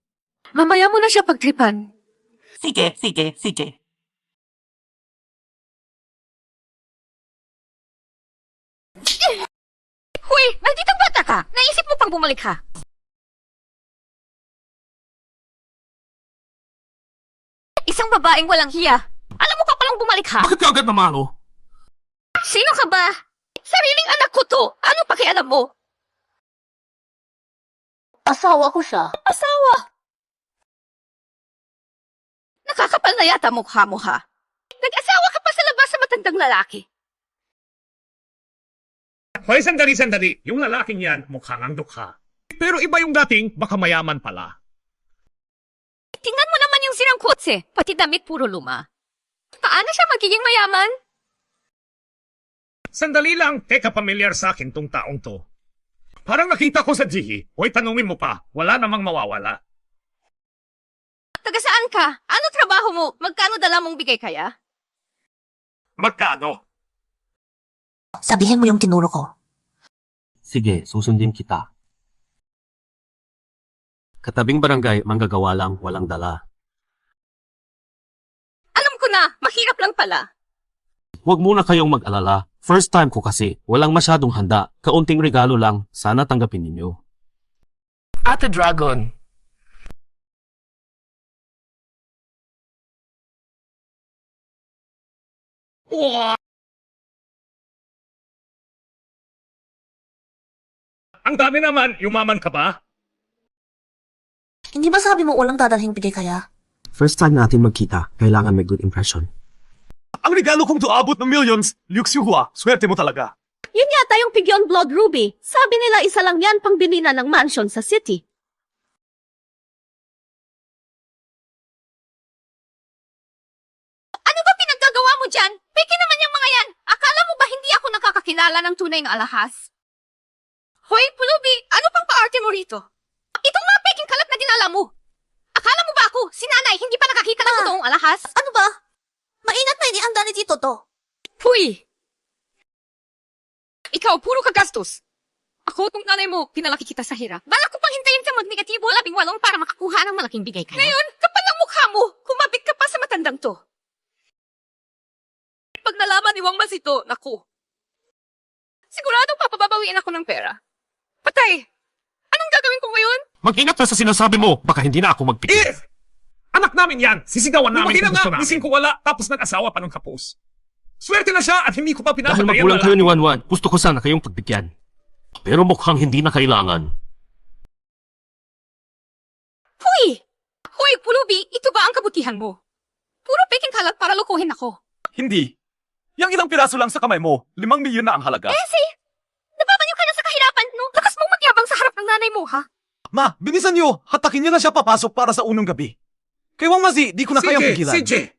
Mamaya mo na siya pagtripan. Sige. Huy, malditang bata ka! Naisip mo pang bumalik ka. Isang babaeng walang hiya. Alam mo ka palang bumalik ha? Bakit ka agad namalo? Sino ka ba? Sariling anak ko to. Ano pakialam mo? Asawa ko siya. Asawa! Nakakapal na yata mukha mo ha. Nag-asawa ka pa sa labas sa matandang lalaki. Hoy, sandali. Yung lalaking yan, mukhang ang dukha. Pero iba yung dating, baka mayaman pala. Tingnan mo naman yung sirang kotse. Pati damit puro luma. Paano siya magiging mayaman? Sandali lang, teka pamilyar sa akin tong taong to. Parang nakita ko sa Jihi. Hoy, tanungin mo pa, wala namang mawawala. Taga saan ka? Ano trabaho mo? Magkano dala mong bigay kaya? Magkano? Sabihin mo yung tinuro ko. Sige, susundin kita. Katabing barangay, manggagawa lang, walang dala. Alam ko na, mahirap lang pala. Huwag muna kayong mag-alala. First time ko kasi, walang masyadong handa. Kaunting regalo lang, sana tanggapin ninyo. Ate Dragon. Ang dami naman, yumaman ka ba? Hindi ba sabi mo walang dadalhing bigay kaya? First time natin magkita, kailangan may good impression. Ang regalo kong to abot ng millions, Liu Xiuhua, swerte mo talaga. Yun yata yung Pigyon Blood Ruby. Sabi nila isa lang yan pang bilina ng mansion sa city. Ano ba pinaggagawa mo dyan? Peke naman yung mga yan. Akala mo ba hindi ako nakakakilala ng tunay na alahas? Hoy, Pulubi, ano pang paarte mo rito? Itong mga peking kalat na dinala mo. Akala mo ba ako, si nanay, hindi pa nakakita ng totoong alahas? Ano ba? Maingat na inianda ni Tito to. Huy! Ikaw, puro kagastos. Ako, tong nanay mo, pinalaki kita sa hirap. Balak ko pang hintayin ka mag-negatibo 18 para makakuha ng malaking bigay kaya. Ngayon, kapal ang mukha mo, kumabit ka pa sa matandang to. Pag nalaman ni Wang Masito, naku. Siguradong papababawiin ako ng pera. Patay! Anong gagawin ko ngayon? Mag-ingat ka sa sinasabi mo, baka hindi na ako magpikir. If! Anak namin yan! Sisigawan namin Lumaki na kung gusto nga, namin. ising ko wala, tapos nag-asawa pa ng kapos. Swerte na siya at hindi ko pa Dahil pinapatayan magulang kayo ni Wanwan, gusto ko sana kayong pagbigyan. Pero mukhang hindi na kailangan. Huy! Huy, Pulubi, ito ba ang kabutihan mo? Puro peking kalat para lokohin ako. Hindi. Yang ilang piraso lang sa kamay mo, 5 milyon na ang halaga. Nababanyo ka na sa kahirapan, no? Lakas mong matyabang sa harap ng nanay mo, ha? Ma, binisan niyo, hatakin niyo na siya papasok para sa unang gabi. Kay Wang Mazi, di ko na kayang pigilan. CJ!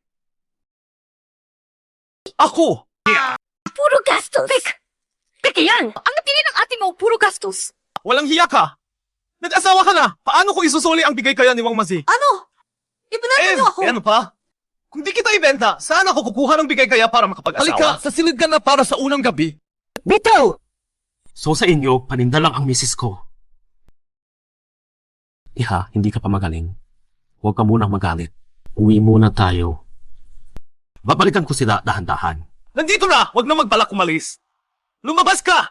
Ako! Puro gastos! Peke yan! Ang napili ng ate mo, puro gastos. Walang hiya ka! Nag-asawa ka na! Paano ko isusuli ang bigay kaya ni Wang Mazi? Ano? Ibinenta niyo ako. ano pa? Kung di kita ibenta, saan ako kukuha ng bigay kaya para makapag-asawa? Halika, sasilid ka na para sa unang gabi. Bitaw! So sa inyo, paninda lang ang misis ko. Iha, hindi ka pa magaling. Huwag ka munang magalit. Uwi muna tayo. Babalikan ko sila dahan-dahan. Nandito na! Huwag na magbalak umalis! Lumabas ka!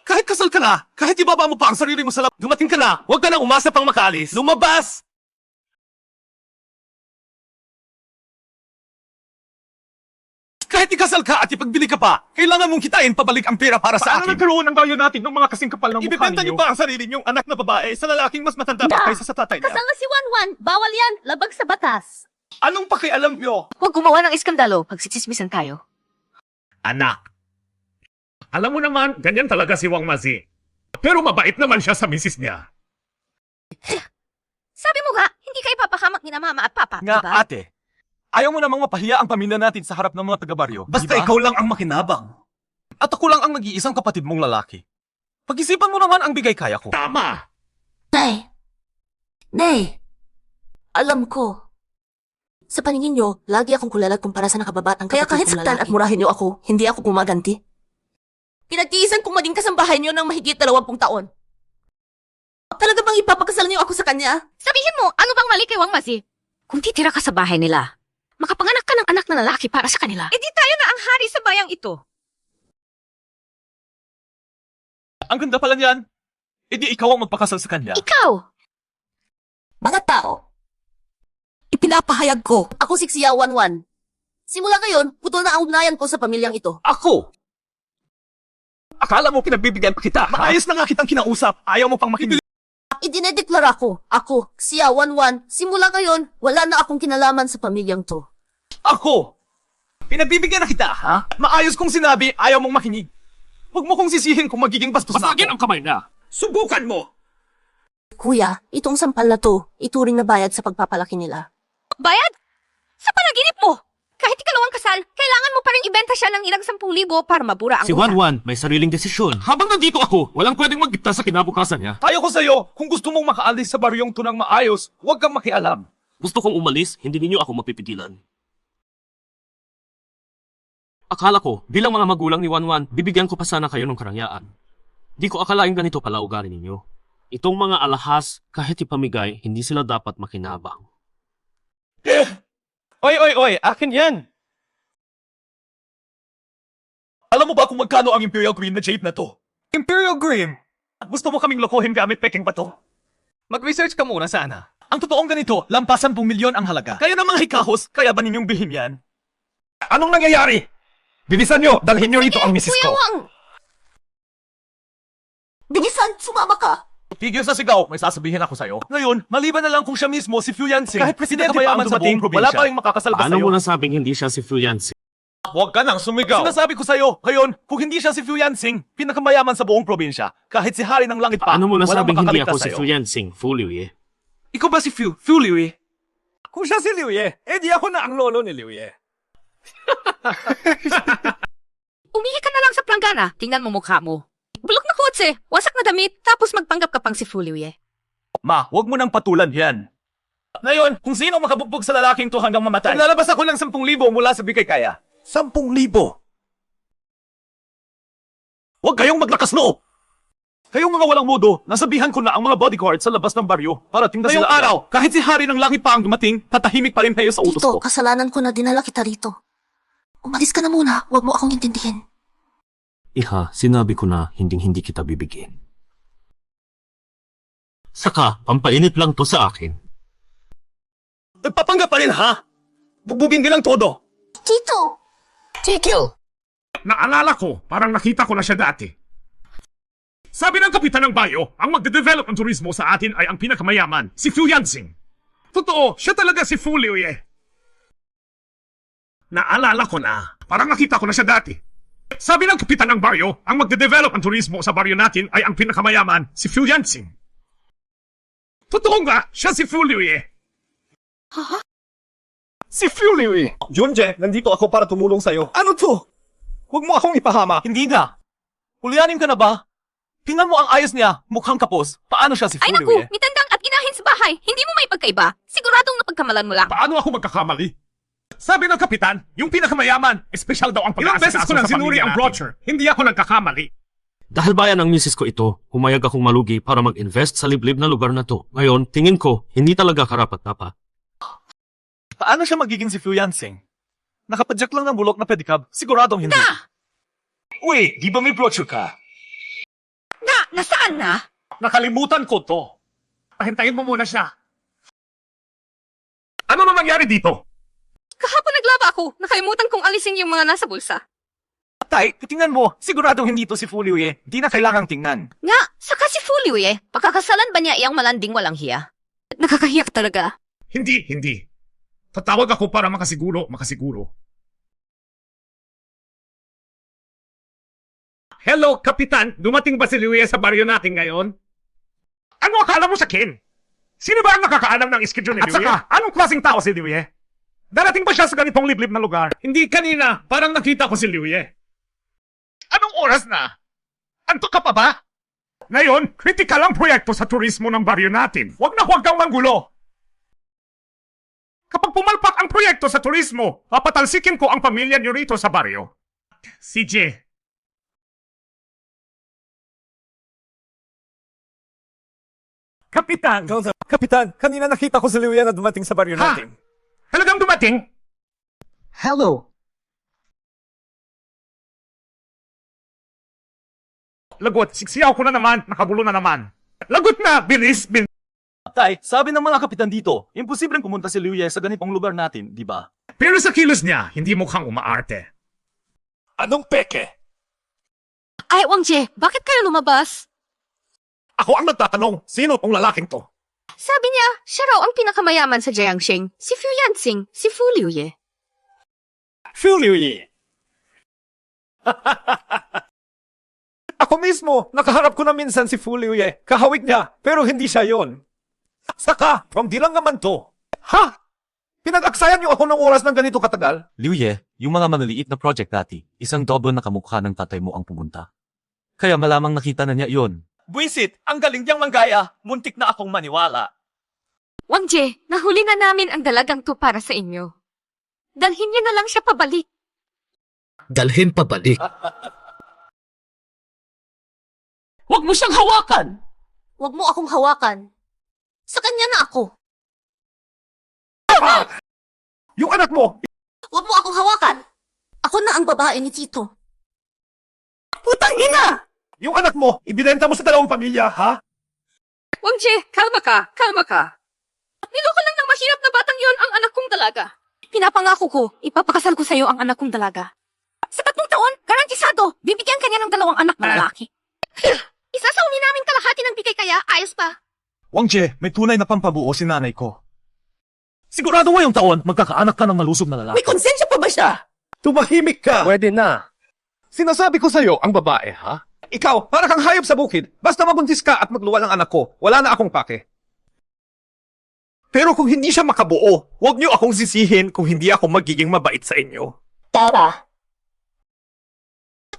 Kahit kasal ka na, kahit ibaba mo pa ang sarili mo sa lab, dumating ka na, huwag ka na umasa pang makaalis. Lumabas! Ka! Kahit ikasal ka at ipagbili ka pa, kailangan mong kitain pabalik ang pera para sa Paano akin. nagkaroon ng bayo natin ng mga kasing kapal ng mukha Ibibenta niyo ninyo? pa ang sarili niyong anak na babae sa lalaking mas matanda pa kaysa sa tatay niya. Kasal na si Wanwan. Bawal yan. Labag sa batas. Anong pakialam niyo? Huwag gumawa ng iskandalo pag sitsismisan tayo. Anak. Alam mo naman, ganyan talaga si Wang Mazi. Pero mabait naman siya sa misis niya. Sabi mo nga, hindi kayo papahamak ni na mama at papa, Nga, diba? ate. Ayaw mo namang mapahiya ang pamilya natin sa harap ng mga taga-baryo. Basta Diba? ikaw lang ang makinabang. At ako lang ang nag-iisang kapatid mong lalaki. Pag-isipan mo naman ang bigay kaya ko. Tama! Nay! Nay! Alam ko. Sa paningin niyo, lagi akong kulala kumpara sa nakababatang kapatid kong lalaki. Kaya kahit saktan at murahin niyo ako, hindi ako gumaganti. Pinag-iisan kong maging kasambahay niyo ng mahigit 20 taon. Talaga bang ipapakasal niyo ako sa kanya? Sabihin mo, ano bang mali kay Wang Mazi? Kung titira ka sa bahay nila, makapanganak ka ng anak na lalaki para sa kanila, di tayo na ang hari sa bayang ito. Ang ganda pala niyan. E di ikaw ang magpakasal sa kanya. Ikaw! Mga tao, ipinapahayag ko, ako si Xia Wanwan. Simula ngayon, putol na ang ugnayan ko sa pamilyang ito. Ako! Akala mo pinagbibigyan pa kita? Maayos na nga kitang kinausap. Ayaw mo pang makinig. Idinedeklara ko, ako, Xia Wanwan, simula ngayon, wala na akong kinalaman sa pamilyang to. Ako! Pinagbibigyan na kita, ha? Maayos kong sinabi, ayaw mong makinig. Huwag mo kong sisihin kung magiging bastos na Basagin ako. ang kamay na! Subukan mo! Kuya, itong sampal na to, ituring na bayad sa pagpapalaki nila. Bayad? Sa panaginip mo! Kahit ikalawang kasal, kailangan mo pa rin ibenta siya ng ilang 10,000 para mabura ang Si utang. Wanwan may sariling desisyon. Habang nandito ako, walang pwedeng magdikta sa kinabukasan niya. Tayo ko sa'yo, kung gusto mong makaalis sa baryong tunang maayos, huwag kang makialam. Gusto kong umalis, hindi ninyo ako mapipigilan. Akala ko, bilang mga magulang ni Wanwan, bibigyan ko pa sana kayo ng karangyaan. Di ko akalaing ganito pala ugali ninyo. Itong mga alahas, kahit ipamigay, hindi sila dapat makinabang. Oy, akin yan. Alam mo ba kung magkano ang Imperial Green na jade na to? Imperial Green? Gusto mo kaming lokohin gamit peking pa to? Mag-research ka muna sana. Ang totoong ganito, lampas 10 milyon ang halaga. Kaya ng mga hikahos, kaya ba ninyong bilhin yan? Anong nangyayari? Bilisan nyo! Dalhin nyo rito ang misis Kuya ko! Wang! Bilisan, sumama ka! Tigil sa sigaw, may sasabihin ako sa'yo. Ngayon, maliban na lang kung siya mismo si Fu Yanxing. Kahit presidente pa ang dumating, dumating, wala pa rin makakasalba Paano sa'yo. mo nasabing hindi siya si Fu Yanxing? Huwag ka nang sumigaw. Sinasabi ko sa'yo, ngayon, kung hindi siya si Fu Yanxing, pinakamayaman sa buong probinsya, kahit si Hari ng Langit pa, Paano mo nasabing walang hindi makakaligtas ako si sa'yo. Fu Yanxing, Fu Liuye? Ikaw ba si Fu Liuye? Kung siya si Liuye, di ako na ang lolo ni Liuye. Umihi ka na lang sa planggana. Tingnan mo mukha mo. Bulok na kotse, wasak na damit, tapos magpanggap ka pang si Fuliwe. Ma, huwag mo nang patulan yan. Ngayon, kung sino makabugbog sa lalaking to hanggang mamatay, lalabas ako ng 10,000 mula sa bigay kaya. 10,000? Huwag kayong maglakas loob! Kayong mga walang mudo, nasabihan ko na ang mga bodyguard sa labas ng baryo para tingnan sila. Ngayong araw, kahit si Hari ng Langit pa ang dumating, tatahimik pa rin kayo sa utos Tito, ko. kasalanan ko na dinala kita rito. Umalis ka na muna, huwag mo akong intindihin. Iha, sinabi ko na hinding-hindi kita bibigyan. Saka, pampainit lang to sa akin. Nagpapanggap pa rin, ha? Bugbugin din ang todo. Tito! Tigil! Naalala ko, parang nakita ko na siya dati. Sabi ng kapitan ng bayo, ang magde-develop ng turismo sa atin ay ang pinakamayaman, si Fu Yanxing. Totoo, siya talaga si Fu Liuye. Naalala ko na, parang nakita ko na siya dati. Sabi ng kapitan ng baryo, ang magde-develop ng turismo sa baryo natin ay ang pinakamayaman, si Fu Yanxing. Totoo nga, siya si Fu Liuye. Si Fu Liuye! Junje, nandito ako para tumulong sa'yo. Ano to? Huwag mo akong ipahama. Hindi na. Hulyanin ka na ba? Tingnan mo ang ayos niya, mukhang kapos. Paano siya si Fu Ay naku, Liuye? mitandang at inahin sa bahay. Hindi mo may pagkaiba. Siguradong napagkamalan mo lang. Paano ako magkakamali? Sabi ng kapitan, yung pinakamayaman, espesyal daw ang Ilang beses ko nang sinuri ang brochure. Hindi ako nagkakamali. Dahil bayan ng misis ko ito, humayag akong malugi para mag-invest sa liblib na lugar na to. Ngayon, tingin ko, hindi talaga karapat-dapat. Paano siya magiging si Fu Yanxing? Nakapadyak lang ng bulok na pedicab. Siguradong hindi. Uy, di ba may brochure ka? Nasaan na? Nakalimutan ko to. Pahintayin mo muna siya. Ano na nangyari dito? Kahapon naglaba ako. Nakalimutan kong alisin yung mga nasa bulsa. Tay, tingnan mo. Siguradong hindi to si Fuliwe. Di na kailangang tingnan. Nga, saka si Fuliw eh. Pagkakasalan ba niya iyang malanding walang hiya? Nakakahiyak talaga. Hindi. Tatawag ako para makasiguro. Hello, Kapitan. Dumating ba si Liuye sa baryo natin ngayon? Ano akala mo sa akin? Sino ba ang nakakaalam ng schedule ni Liuye? At saka, anong klaseng tao si Liuye? Darating ba siya sa ganitong liblib na lugar? Hindi kanina. Parang nakita ko si Liuye. Anong oras na? Antok ka pa ba? Ngayon, kritikal ang proyekto sa turismo ng baryo natin. Huwag kang manggulo. Kapag pumalpak ang proyekto sa turismo, papatalsikin ko ang pamilya niyo rito sa baryo. CJ. Kapitan, kanina nakita ko si Liuya na dumating sa baryo Ha? Talagang dumating? Hello. Lagot, siksiyaw ko na naman, nakagulo na naman. Lagot na, bilis. Tay, sabi ng mga kapitan dito, imposibleng pumunta si Liuye sa ganitong lugar natin, di ba? Pero sa kilos niya, hindi mukhang umaarte. Anong peke? Ay, Wang Jie, bakit kayo lumabas? Ako ang nagtatanong, sino tong lalaking to? Sabi niya, siya raw ang pinakamayaman sa Jiangxing. Si Fu Yanxing, si Fu Liuye. Fuliwi. Ako mismo, nakaharap ko na minsan si Fuliwi. Kahawig niya, pero hindi siya yon. Saka, from di lang naman to. Ha? Pinag-aksayan niyo ako ng oras ng ganito katagal? Liuye, yung mga maliliit na project dati, isang double na kamukha ng tatay mo ang pumunta. Kaya malamang nakita na niya yon. Buisit, ang galing niyang manggaya. Muntik na akong maniwala. Wang Jie, nahuli na namin ang dalagang to para sa inyo. Dalhin niyo na lang siya pabalik. Dalhin pabalik. Huwag mo siyang hawakan! Huwag mo akong hawakan. Sa kanya na ako. Yung anak mo! Huwag mo akong hawakan! Ako na ang babae ni Tito. Putang ina! Yung anak mo, ibinenta mo sa dalawang pamilya, ha? Wang Jie, kalma ka, kalma ka. Niloko lang ng mahirap na batang yon ang anak kong dalaga. Pinapangako ko, ipapakasal ko sa'yo ang anak kong dalaga. Sa 3 taon, garantisado, bibigyan kanya ng 2 anak na lalaki. Isasauli namin kalahati ng bigay kaya, ayos pa. Wang Jie, may tunay na pampabuo si nanay ko. Sigurado ngayong taon, magkakaanak ka ng malusog na lalaki. May konsensya pa ba siya? Tumahimik ka! Pwede na. Sinasabi ko sa'yo, ang babae, ha? Ikaw, para kang hayop sa bukid. Basta mabuntis ka at magluwal ang anak ko, wala na akong pake. Pero kung hindi siya makabuo, huwag niyo akong sisihin kung hindi ako magiging mabait sa inyo. Tara.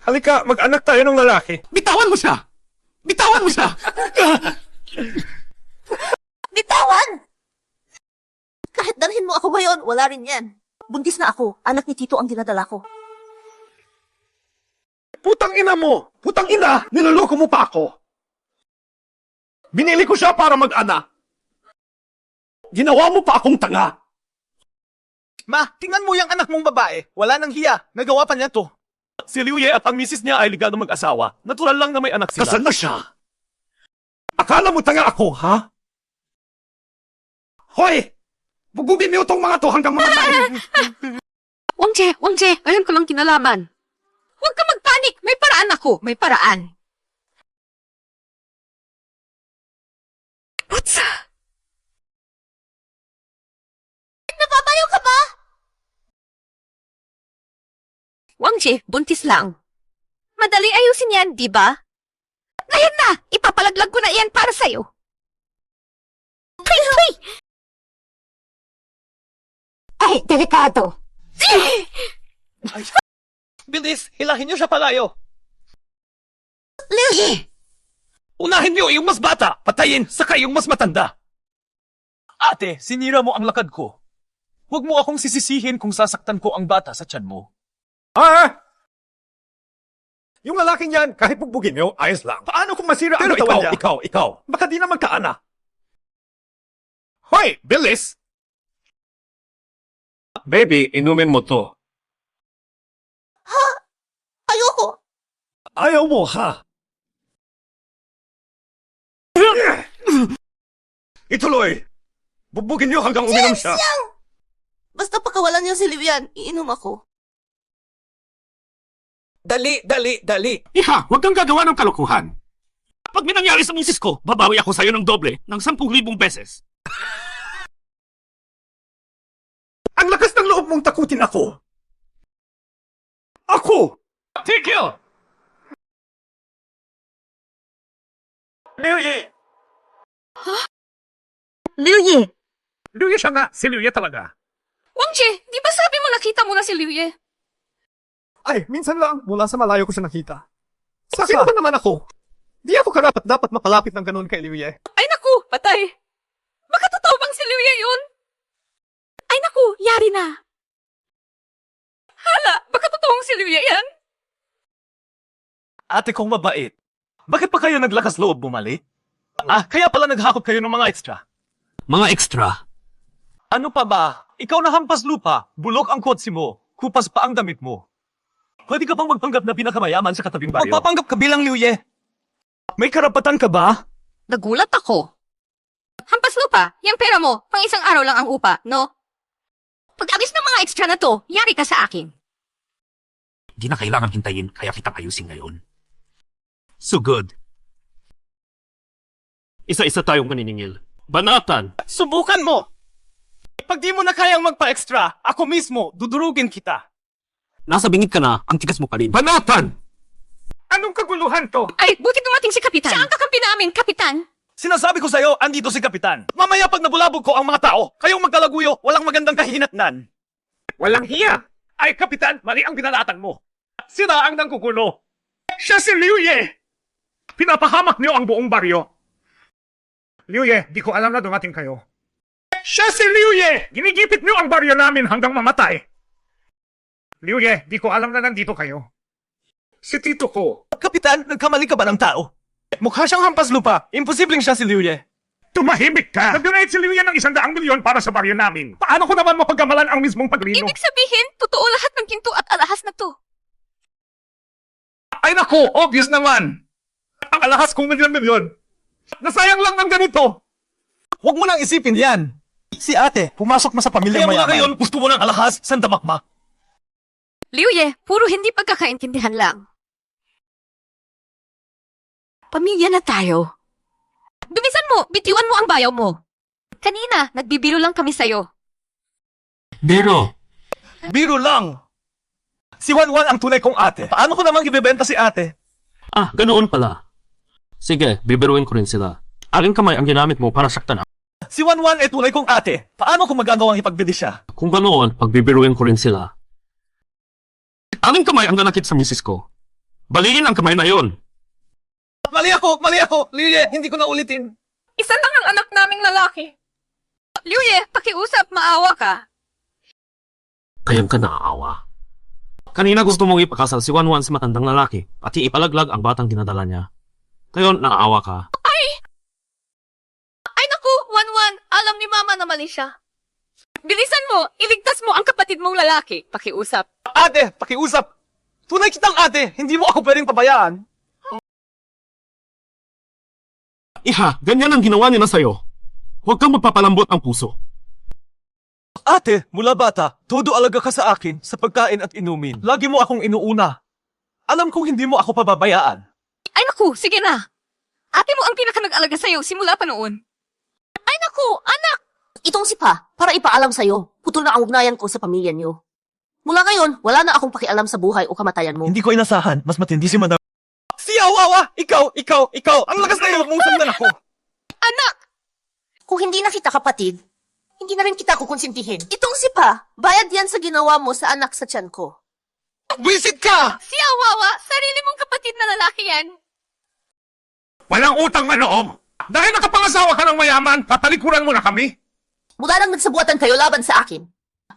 Halika, mag-anak tayo ng lalaki. Bitawan mo siya! Bitawan mo siya! Bitawan! Kahit dalhin mo ako ngayon, wala rin yan. Buntis na ako. Anak ni Tito ang dinadala ko. Putang ina mo! Putang ina! Niloloko mo pa ako! Binili ko siya para mag-anak. Ginawa mo pa akong tanga. Ma, tingnan mo yung anak mong babae. Wala nang hiya. Nagawa pa niya to. Si Liuye at ang misis niya ay ligado mag-asawa. Natural lang na may anak sila. Kasal na siya. Akala mo tanga ako, ha? Hoy! Bubugin niyo tong mga to hanggang mamatay. Wang Jie, ngayon ko lang kinalaman. Huwag ka magpanik, may paraan ako, may paraan. Putsa! Napapayo ka ba? Wang Jie, buntis lang. Madali ayusin yan, di ba? Ngayon na! Ipapalaglag ko na iyan para sa'yo. Hey! Ay, delikado. Bilis, hilahin niyo siya palayo. Liuye! Unahin niyo yung mas bata, patayin, saka yung mas matanda. Ate, sinira mo ang lakad ko. Huwag mo akong sisisihin kung sasaktan ko ang bata sa tiyan mo. Ah! Yung lalaking yan, kahit bugbugin niyo, ayos lang. Paano kung masira ang katawan niya? Ikaw. Baka di na magkaanak. Hoy, bilis! Baby, inumin mo to. Ayoko! Ayaw mo, ha? Ituloy! Bugbugin niyo hanggang uminom siya. Basta pakawalan niyo si Livian, iinom ako. Dali. Iha, huwag kang gagawa ng kalokohan. Pag may nangyari sa misis ko, babawi ako sa'yo ng doble ng 10,000 beses. Ang lakas ng loob mong takutin ako. Ako! Tigil! Liu Ye! Liu Ye! Liu Ye siya nga, si Liu Ye talaga. Wang Jie, di ba sabi mo nakita mo na si Liu Ye? Ay, minsan lang, mula sa malayo ko siya nakita. Sino ba naman ako? Di ako karapat dapat mapalapit ng ganun kay Liu Ye. Ay naku, patay. Baka totoo bang si Liu Ye yun? Ay naku, yari na. Hala, baka totoong si Liu Ye yan? Ate kong mabait. Bakit pa kayo naglakas loob bumalik? Kaya pala naghakot kayo ng mga extra. Mga extra. Ano pa ba? Ikaw na hampas lupa, bulok ang kotse mo, kupas pa ang damit mo. Pwede ka bang magpanggap na pinakamayaman sa katabing baryo? Magpapanggap ka bilang Liu Ye. May karapatan ka ba? Nagulat ako. Hampas lupa, yung pera mo, pang isang araw lang ang upa, no? Pag-alis ng mga extra na to, yari ka sa akin. Di na kailangan hintayin, kaya kitang ayusin ngayon. So good. Isa-isa tayong kaniningil. Banatan! Subukan mo! Pag di mo na kayang magpa-extra, ako mismo, dudurugin kita. Nasa bingit ka na, ang tigas mo pa rin. Banatan! Anong kaguluhan to? Ay, buti dumating si Kapitan. Siya ang kakampi namin, Kapitan. Sinasabi ko sa'yo, andito si Kapitan. Mamaya pag nabulabog ko ang mga tao, kayong magkalaguyo, walang magandang kahinatnan. Walang hiya! Ay, Kapitan, mali ang binalatan mo. Sila ang nangkukulo. Siya si Liu Ye! Pinapahamak niyo ang buong baryo. Liu Ye, di ko alam na dumating kayo. Siya si Liu Ye! Ginigipit niyo ang baryo namin hanggang mamatay. Liu Ye, di ko alam na nandito kayo. Si tito ko. Kapitan, nagkamali ka ba ng tao? Mukha siyang hampas lupa. Imposibleng siya si Liu Ye. Tumahimik ka! Nag-donate si Liu Ye ng 100 milyon para sa baryo namin. Paano ko naman mapagkamalan ang mismong paglino? Ibig sabihin, totoo lahat ng ginto at alahas na to. Ay naku, obvious naman! Ang alahas kong milyon-milyon. Nasayang lang ng ganito. Huwag mo nang isipin yan. Si ate, pumasok na sa pamilyang mayaman. Kaya ngayon, gusto mo ng alahas, sandamakma. Liu Ye, puro hindi pagkakaintindihan lang. Pamilya na tayo. Dumisan mo, bitiwan mo ang bayaw mo. Kanina, nagbibiro lang kami sa'yo. Biro! Biro lang. Si Wanwan ang tunay kong ate. Paano ko namang ibebenta si ate? Ganoon pala. Sige, bibiruin ko rin sila. Aking kamay ang ginamit mo para saktan ako. Si Wanwan ay tunay kong ate. Paano ko magagawang ipagbili siya? Kung ganoon, pagbibiruin ko rin sila. Aking kamay ang nanakit sa misis ko. Baliin ang kamay na yon. Mali ako! Liu Ye, hindi ko na ulitin. Isa lang ang anak naming lalaki. Liu Ye, pakiusap, maawa ka. Kayang ka naaawa. Kanina gusto mong ipakasal si Wanwan sa matandang lalaki, pati ipalaglag ang batang dinadala niya. Ngayon, naaawa ka. Ay naku, Wanwan, alam ni Mama na mali siya. Bilisan mo, iligtas mo ang kapatid mong lalaki. Pakiusap. Ate, pakiusap. Tunay kitang ate, hindi mo ako pwedeng pabayaan. Iha, ganyan ang ginawa niya na sa'yo. Huwag kang magpapalambot ang puso. Ate, mula bata, todo alaga ka sa akin sa pagkain at inumin. Lagi mo akong inuuna. Alam kong hindi mo ako pababayaan. Ay naku, sige na. Ate mo ang pinaka nag-alaga sa'yo simula pa noon. Ay naku, anak! Itong si Pa, para ipaalam sa'yo, putol na ang ugnayan ko sa pamilya niyo. Mula ngayon, wala na akong pakialam sa buhay o kamatayan mo. Hindi ko inasahan, mas matindi si Madam. Si Awawa! Ikaw! Ang lakas na ilok mong sundan ako! Anak! Kung hindi na kita kapatid, hindi na rin kita kukonsintihin. Itong si Pa, bayad yan sa ginawa mo sa anak sa tiyan ko. Wisit ka! Si Awawa, sarili mong kapatid na lalaki yan. Walang utang manoob. Dahil nakapangasawa ka ng mayaman, patalikuran mo na kami. Mula nang nagsabuatan kayo laban sa akin,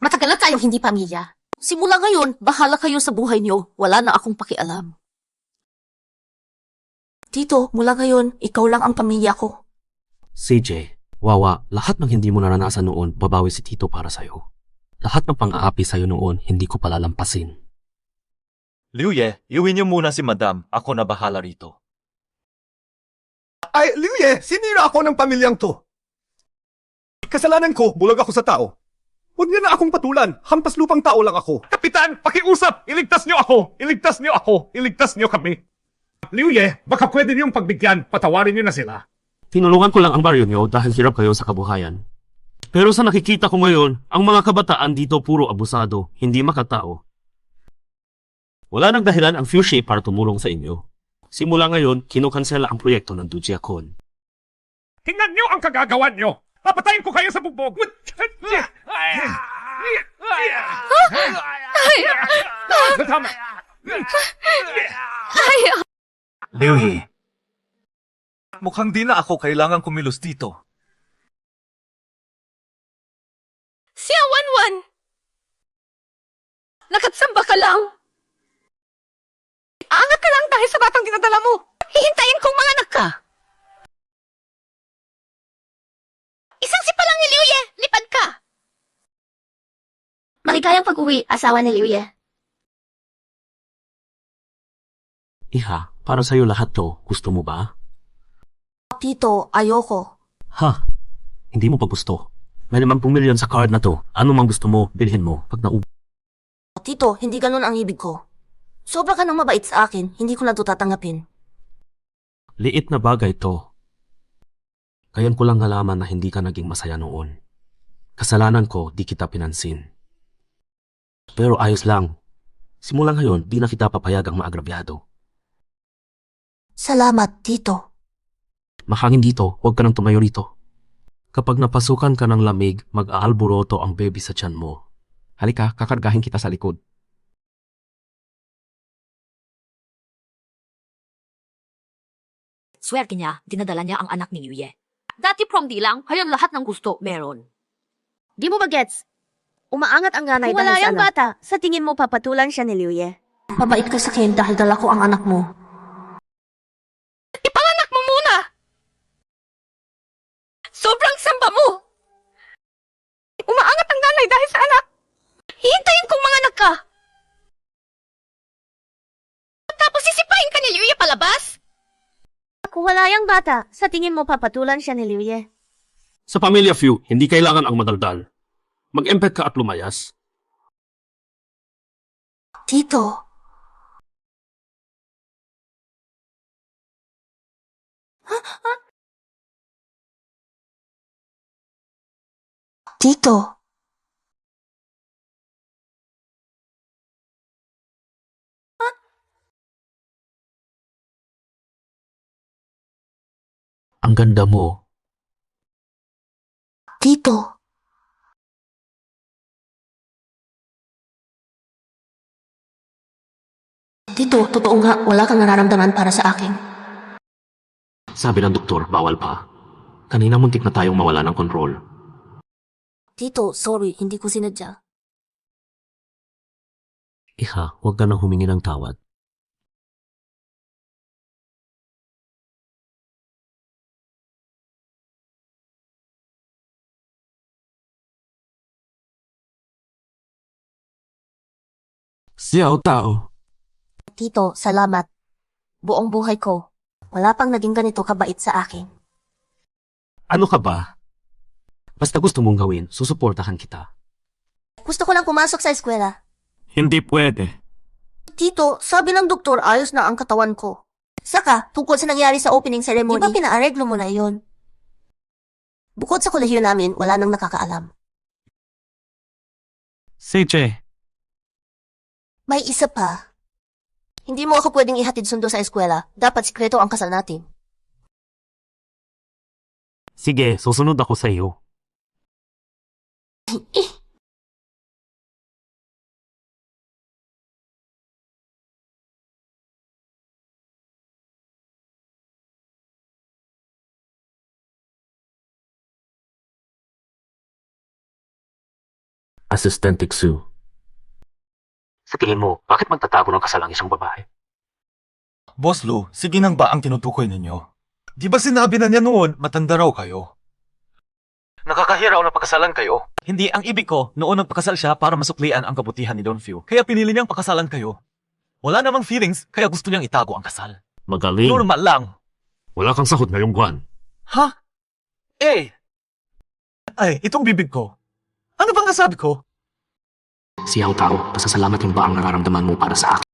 matagal na tayong hindi pamilya. Simula ngayon, bahala kayo sa buhay niyo. Wala na akong pakialam. Tito, mula ngayon, ikaw lang ang pamilya ko. CJ, Wawa, lahat ng hindi mo naranasan noon, babawi si Tito para sa'yo. Lahat ng pang-aapi sa'yo noon, hindi ko palalampasin. Liu Ye, iuwi niyo muna si Madam. Ako na bahala rito. Ay, Liu Ye, sinira ako ng pamilyang to. Kasalanan ko, bulag ako sa tao. Huwag niyo na akong patulan. Hampas lupang tao lang ako. Kapitan, pakiusap! Iligtas niyo ako! Iligtas niyo ako! Iligtas niyo kami! Liu Ye, baka pwede niyong pagbigyan. Patawarin niyo na sila. Tinulungan ko lang ang baryo niyo dahil hirap kayo sa kabuhayan. Pero sa nakikita ko ngayon, ang mga kabataan dito puro abusado, hindi makatao. Wala nang dahilan ang Fuchsia para tumulong sa inyo. Simula ngayon, kinukansela ang proyekto ng Dujiakon. Tingnan niyo ang kagagawan niyo! Papatayin ko kayo sa bugbog! Tama! Liu Yi, Mukhang di na ako kailangan kumilos dito. Siya, Wanwan! Nakatsamba ka lang! Aangat ka lang dahil sa batang dinadala mo! Hihintayin kong mga anak ka! Isang sipa lang ni Liu Ye! Lipad ka! Maligayang pag-uwi, asawa ni Liu Ye. Iha, para sa'yo lahat to, gusto mo ba? Tito, ayoko. Ha? Hindi mo pa gusto. May 50 milyon sa card na to. Ano mang gusto mo, bilhin mo. Pag naubos. Tito, hindi ganun ang ibig ko. Sobra ka nang mabait sa akin, hindi ko na ito tatanggapin. Liit na bagay to. Ngayon ko lang nalaman na hindi ka naging masaya noon. Kasalanan ko, di kita pinansin. Pero ayos lang. Simula ngayon, di na kita papayagang maagrabyado. Salamat, Tito. Mahangin dito, huwag ka nang tumayo rito. Kapag napasukan ka ng lamig, mag-aalboroto ang baby sa tiyan mo. Halika, kakargahin kita sa likod. Swerte niya, dinadala niya ang anak ni Liu Ye. Dati prom di lang, ngayon lahat ng gusto meron. Di mo ba gets? Umaangat ang nanay Kung wala dahil sa yung anak. Bata, sa tingin mo papatulan siya ni Liu Ye. Mabait ka sa akin dahil dala ko ang anak mo. Ipanganak mo muna! Sobrang samba mo! Umaangat ang nanay dahil sa anak! Hihintayin kong mga anak ka! Tapos sisipain ka ni Liu Ye palabas? Kung wala yung bata, sa tingin mo papatulan siya ni Liu Ye. Sa pamilya Few, hindi kailangan ang madaldal. Mag-empet ka at lumayas. Tito. Tito. Ang ganda mo. Tito. Tito, totoo nga, wala kang nararamdaman para sa akin. Sabi ng doktor, bawal pa. Kanina muntik na tayong mawala ng kontrol. Tito, sorry, hindi ko sinadya. Iha, huwag ka nang humingi ng tawad. Siyaw tao. Tito, salamat. Buong buhay ko, wala pang naging ganito kabait sa akin. Ano ka ba? Basta gusto mong gawin, susuportahan kita. Gusto ko lang pumasok sa eskwela. Hindi pwede. Tito, sabi ng doktor ayos na ang katawan ko. Saka, tungkol sa nangyari sa opening ceremony, di ba pinaareglo mo na yon? Bukod sa kolehiyo namin, wala nang nakakaalam. CJ. May isa pa. Hindi mo ako pwedeng ihatid sundo sa eskwela. Dapat sikreto ang kasal natin. Sige, susunod ako sa iyo. Assistant Tiksu. Sa tingin mo, bakit magtatago ng kasal ang isang babae? Boss Lou, sige nang ba ang tinutukoy ninyo? Di ba sinabi na niya noon, matanda raw kayo? Nakakahiraw na pakasalan kayo. Hindi ang ibig ko, noon nagpakasal siya para masuklian ang kabutihan ni Don Few. Kaya pinili niyang pakasalan kayo. Wala namang feelings, kaya gusto niyang itago ang kasal. Magaling. Normal lang. Wala kang sahod ngayong buwan. Ha? Eh! Ay, itong bibig ko. Ano bang sinasabi ko? Siyang tao, pasasalamat mo ba ang nararamdaman mo para sa akin?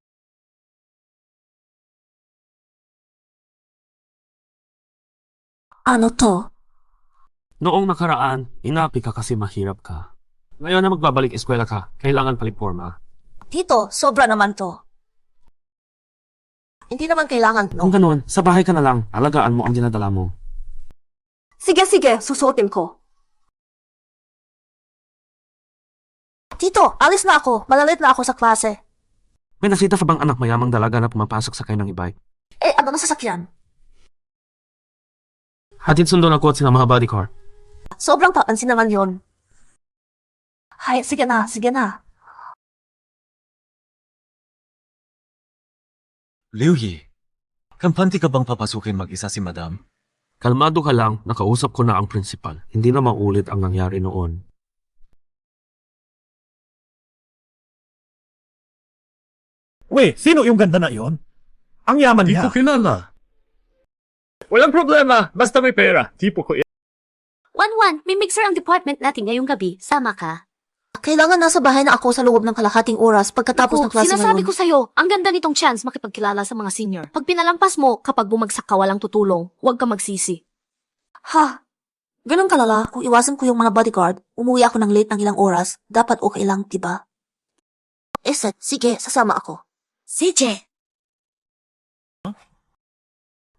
Ano to? Noong nakaraan, inapi ka kasi mahirap ka. Ngayon na magbabalik eskwela ka, kailangan paliporma. Tito, sobra naman to. Hindi naman kailangan, Kung no? ganun, sa bahay ka na lang, alagaan mo ang dinadala mo. Sige, susuotin ko. Tito, alis na ako. Malalit na ako sa klase. May nakita ka bang anak mayamang dalaga na pumapasok sa kayo ng e-bike? Eh, ano na sasakyan? Hatid sundo na ko at sinama bodycar. Sobrang papansin naman yon. Hay, sige na, sige na. Liu Yi, kampante ka bang papasukin mag-isa si Madam? Kalmado ka lang, nakausap ko na ang principal. Hindi na maulit ang nangyari noon. Wait, sino yung ganda na yon? Ang yaman Di niya. ko kilala. Walang problema, basta may pera. Tipo ko 1-1, may mixer ang department natin ngayong gabi. Sama ka. Kailangan nasa bahay na ako sa loob ng kalahating oras pagkatapos ng klase Sinasabi ngayon. ko sa'yo, ang ganda nitong chance makipagkilala sa mga senior. Pag pinalampas mo, kapag bumagsak ka walang tutulong, huwag ka magsisi. Ha? Ganun kalala, kung iwasan ko yung mga bodyguard, umuwi ako ng late ng ilang oras, dapat okay lang, diba? Eset, sige, sasama ako. CJ!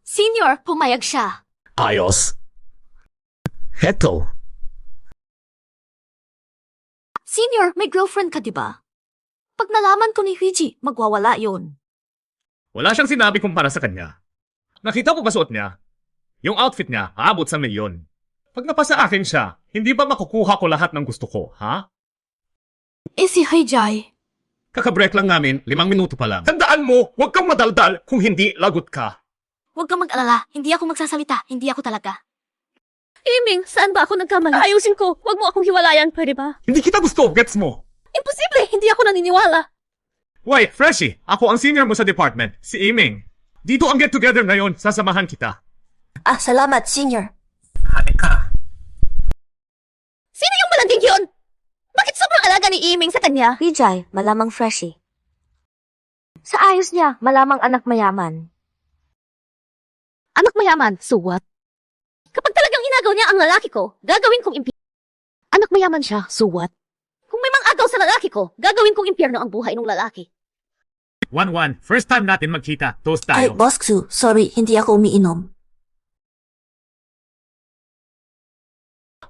Senior, pumayag siya. ayos. Heto. Senior, may girlfriend ka, diba? Pag nalaman ko ni Fiji, magwawala yon. Wala siyang sinabi kung para sa kanya. Nakita mo ba suot niya? Yung outfit niya, aabot sa milyon. Pag napasa akin siya, hindi ba makukuha ko lahat ng gusto ko, ha? Eh si Haijay. Kakabreak lang namin, 5 minuto pa lang. Tandaan mo, huwag kang madaldal kung hindi lagot ka. Huwag kang mag-alala, hindi ako magsasalita, hindi ako talaga. Iming, saan ba ako nagkamali? Ayusin ko, huwag mo akong hiwalayan, pwede ba? Hindi kita gusto, gets mo? Imposible, hindi ako naniniwala. Why, Freshie, ako ang senior mo sa department, si Iming. Dito ang get-together ngayon, sasamahan kita. Ah, salamat, senior. Sino yung malanding yun? Bakit sobrang alaga ni Iming sa kanya? Vijay, malamang freshie. Sa ayos niya, malamang anak mayaman. Anak mayaman, so what? Kapag talagang inagaw niya ang lalaki ko, gagawin kong impyerno. Anak mayaman siya, so what? Kung may mang-agaw sa lalaki ko, gagawin kong impyerno ang buhay ng lalaki. 1-1, first time natin magkita, toast Ay, tayo. Boss Xu, sorry, hindi ako umiinom.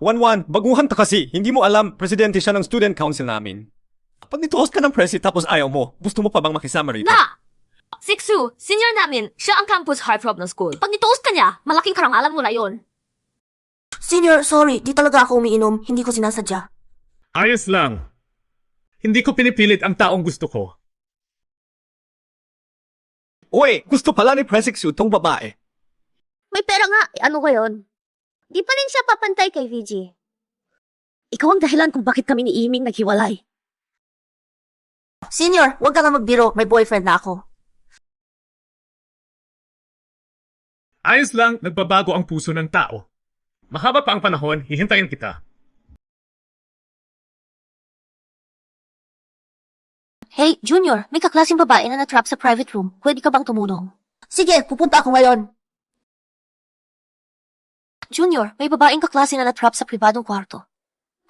1-1, baguhan ta kasi. Hindi mo alam, presidente siya ng student council namin. Pag nitoos ka ng presi tapos ayaw mo, gusto mo pa bang makisama rito? Na! Sixu, senior namin, siya ang campus heartthrob ng school. Pag nitoos ka niya, malaking karangalan mo na yon. Senior, sorry, di talaga ako umiinom, hindi ko sinasadya. Ayos lang. Hindi ko pinipilit ang taong gusto ko. Uy, gusto pala ni Presix tong babae. May pera nga, ano ko yun? Di pa rin siya papantay kay Vijay. Ikaw ang dahilan kung bakit kami ni Iming naghiwalay. Senior, huwag ka na magbiro, may boyfriend na ako. Ayos lang, nagbabago ang puso ng tao. Mahaba pa ang panahon, hihintayin kita. Hey, Junior, may kaklaseng babae na natrap sa private room. Pwede ka bang tumulong? Sige, pupunta ako ngayon. Junior, may babaeng kaklase na natrap sa pribadong kwarto.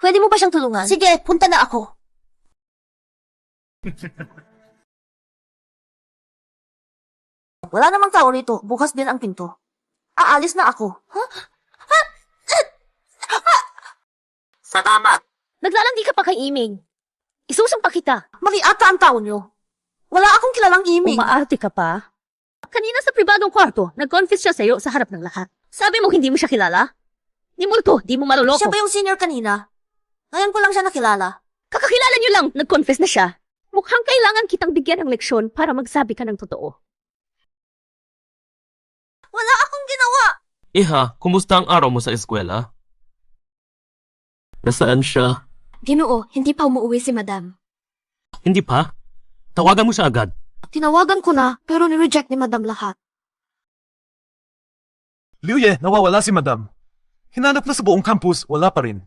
Pwede mo ba siyang tulungan? Sige, punta na ako. Wala namang tao rito. Bukas din ang pinto. Aalis na ako. Salamat! Naglalandi ka pa kay Iming. Isusumpa kita. Mali ata ang tao niyo. Wala akong kilalang iming. Umaarte ka pa? Kanina sa pribadong kwarto, nag-confess siya sa'yo sa harap ng lahat. Sabi mo hindi mo siya kilala? Di multo, di mo maluloko. Siya ba yung senior kanina? Ngayon ko lang siya nakilala. Kakakilala niyo lang, nag-confess na siya. Mukhang kailangan kitang bigyan ng leksyon para magsabi ka ng totoo. Wala akong ginawa. Iha, kumusta ang araw mo sa eskwela? Nasaan siya? Ginoo, hindi pa umuwi si Madam. Hindi pa? Tawagan mo siya agad. Tinawagan ko na, pero ni-reject ni Madam lahat. Liu Ye, nawawala si Madam. Hinanap na sa buong campus, wala pa rin.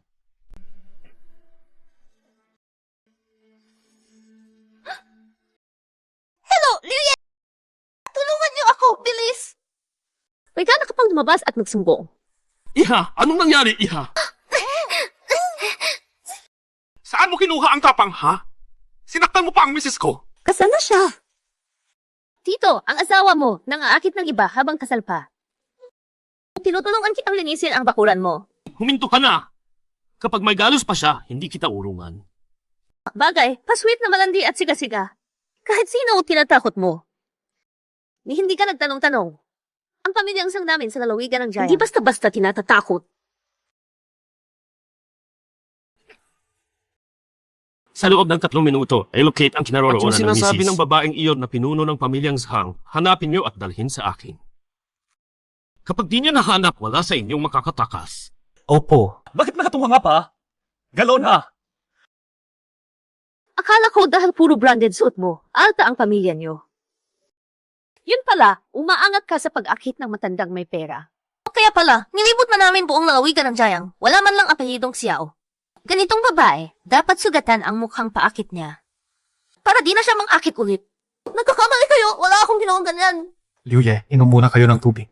May gana ka pang lumabas at magsumbong. Iha, anong nangyari, Iha? Saan mo kinuha ang tapang, ha? Sinaktan mo pa ang misis ko. Kasal na siya. Tito, ang asawa mo, nangaakit ng iba habang kasal pa. Tinutulungan kitang linisin ang bakuran mo. Huminto ka na! Kapag may galos pa siya, hindi kita urungan. Bagay, pasweet na malandi at siga-siga. Kahit sino ang tinatakot mo. Ni hindi ka nagtanong-tanong. Ang pamilyang sang namin sa lalawigan ng Giant. Hindi basta-basta tinatatakot. Sa loob ng 3 minuto, i-locate ang At kinaroroonan yung ng sinasabi misis. ng babaeng iyon na pinuno ng pamilyang Zhang, hanapin niyo at dalhin sa akin. Kapag di niya nahanap, wala sa inyong makakatakas. Opo. Bakit nakatunga nga pa? Galon ha! Akala ko dahil puro branded suit mo, alta ang pamilya niyo. Yun pala, umaangat ka sa pag-akit ng matandang may pera. Kaya pala, nilibot na namin buong lalawigan ng Jayang. Wala man lang apelyidong Xiao. Ganitong babae, dapat sugatan ang mukhang paakit niya. Para di na siya mang-akit ulit. Nagkakamali kayo, wala akong ginawang ganyan. Liu Ye, inom muna kayo ng tubig.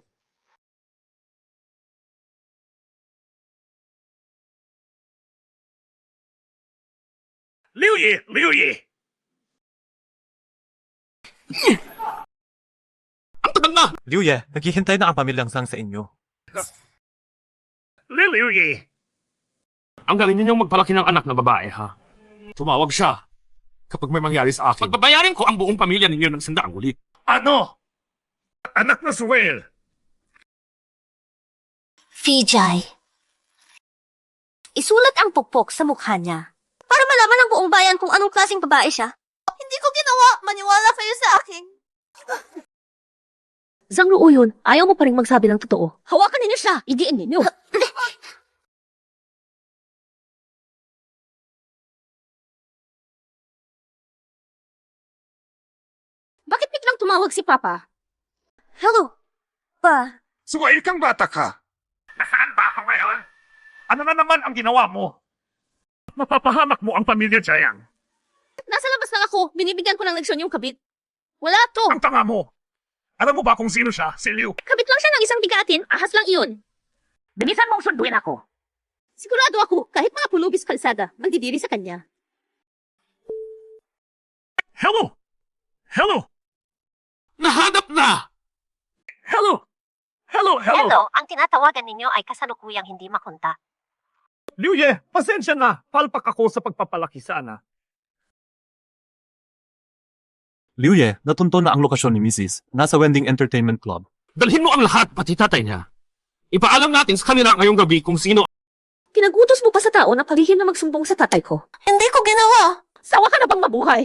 Liu Ye! Liu Ye! Ang tagal na! Liu Ye, naghihintay na ang pamilyang Sang sa inyo. Liu Ye! Ang galing ninyong magpalaki ng anak na babae, ha? Tumawag siya. Kapag may mangyari sa akin, pagbabayarin ko ang buong pamilya ninyo ng 100 ulit. Ano? Anak na Suel! Fijay. Isulat ang pukpok sa mukha niya. Para malaman ng buong bayan kung anong klaseng babae siya. Hindi ko ginawa. Maniwala kayo sa akin. Zhang Luo yun, ayaw mo pa rin magsabi ng totoo. Hawakan ninyo siya, idiin ninyo. Bakit biglang tumawag si Papa? Hello. Pa. Suel kang bata ka. Nasaan ba ako ngayon? Ano na naman ang ginawa mo? Mapapahamak mo ang pamilya Jayang. Nasa labas lang ako, binibigyan ko ng leksyon yung kabit. Wala to. Ang tanga mo. Alam mo ba kung sino siya? Si Liu. Kabit lang siya ng isang bigatin, ahas lang iyon. Bilisan mong sunduin ako. Sigurado ako, kahit mga pulubis kalsada, magdidiri sa kanya. Hello! Hello! Nahanap na! Hello! Hello! Hello! ang tinatawagan ninyo ay kasalukuyang hindi makunta. Liu Ye, pasensya na. Palpak ako sa pagpapalaki sana. Liu Ye, natunto na ang lokasyon ni Mrs. Nasa Wending Entertainment Club. Dalhin mo ang lahat, pati tatay niya. Ipaalam natin sa kanila ngayong gabi kung sino. Pinagutos mo pa sa tao na palihim na magsumbong sa tatay ko. Hindi ko ginawa. Sawa ka na bang mabuhay?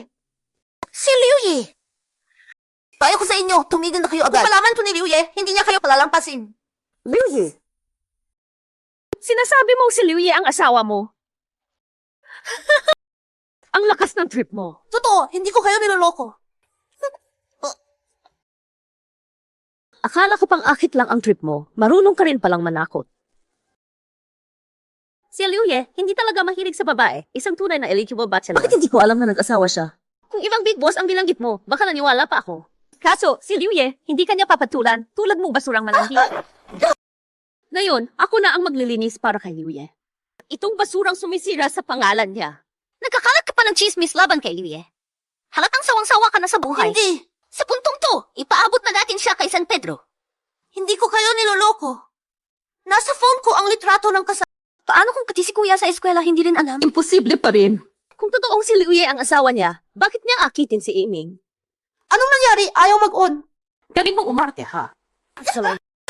Si Liu Ye. Payo ko sa inyo, tumigil na kayo agad. Kung malaman to ni Liu Ye, hindi niya kayo palalampasin. Liu Ye. Sinasabi mong si Liu Ye ang asawa mo. Ang lakas ng trip mo. Totoo, hindi ko kayo niloloko. Akala ko pang akit lang ang trip mo. Marunong ka rin palang manakot. Si Liu Ye, hindi talaga mahilig sa babae. Isang tunay na eligible bachelor. Bakit hindi ko alam na nag-asawa siya? Kung ibang big boss ang bilanggit mo, baka naniwala pa ako. Kaso, si Liu Ye, hindi kanya papatulan, tulad mong basurang malandi. Ngayon, ako na ang maglilinis para kay Liu Ye. Itong basurang sumisira sa pangalan niya. Nagkakalat ka pa ng chismis laban kay Liu Ye. Halatang sawang-sawa ka na sa buhay. Hindi. Sa puntong to, ipaabot na natin siya kay San Pedro. Hindi ko kayo niloloko. Nasa phone ko ang litrato ng kasal. Paano kung pati si kuya sa eskwela hindi rin alam? Imposible pa rin. Kung totoong si Liu Ye ang asawa niya, bakit niya akitin si Iming? Anong nangyari? Ayaw mag-on. Galing mong umarte, ha?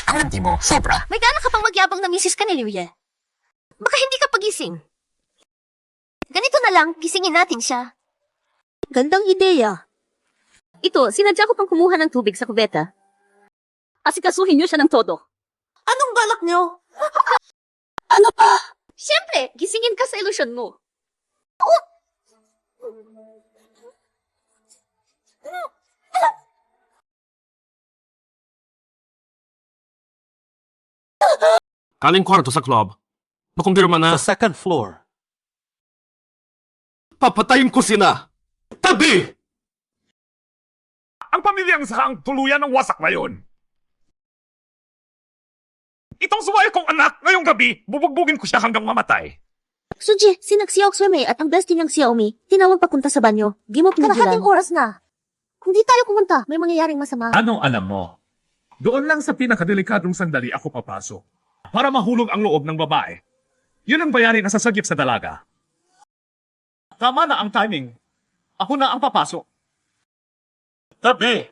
Hindi mo, sobra. May gana ka pang magyabang na misis ka ni Liu Ye. Baka hindi ka pagising. Ganito na lang, gisingin natin siya. Gandang ideya. Ito, sinadya ko pang kumuha ng tubig sa kubeta. Asikasuhin niyo siya ng todo. Anong balak niyo? Ano pa? Siyempre, gisingin ka sa ilusyon mo. Kaling kwarto sa club. Makumpirma na. Sa second floor. Papatayin ko sila! Tabi! Ang pamilyang Zhang tuluyan ng wasak ngayon. Itong suway kong anak, ngayong gabi, bubugbugin ko siya hanggang mamatay. Suji, si Xiao Xueme at ang bestie niyang Xiaomi, tinawag papunta sa banyo. Di mo pinigilan. Kalahating oras na. Kung di tayo pumunta, may mangyayaring masama. Anong alam mo? Doon lang sa pinakadelikadong sandali ako papasok. Para mahulog ang loob ng babae. Yun ang bayarin na sasagip sa dalaga. Tama na ang timing. Ako na ang papasok. Tabi!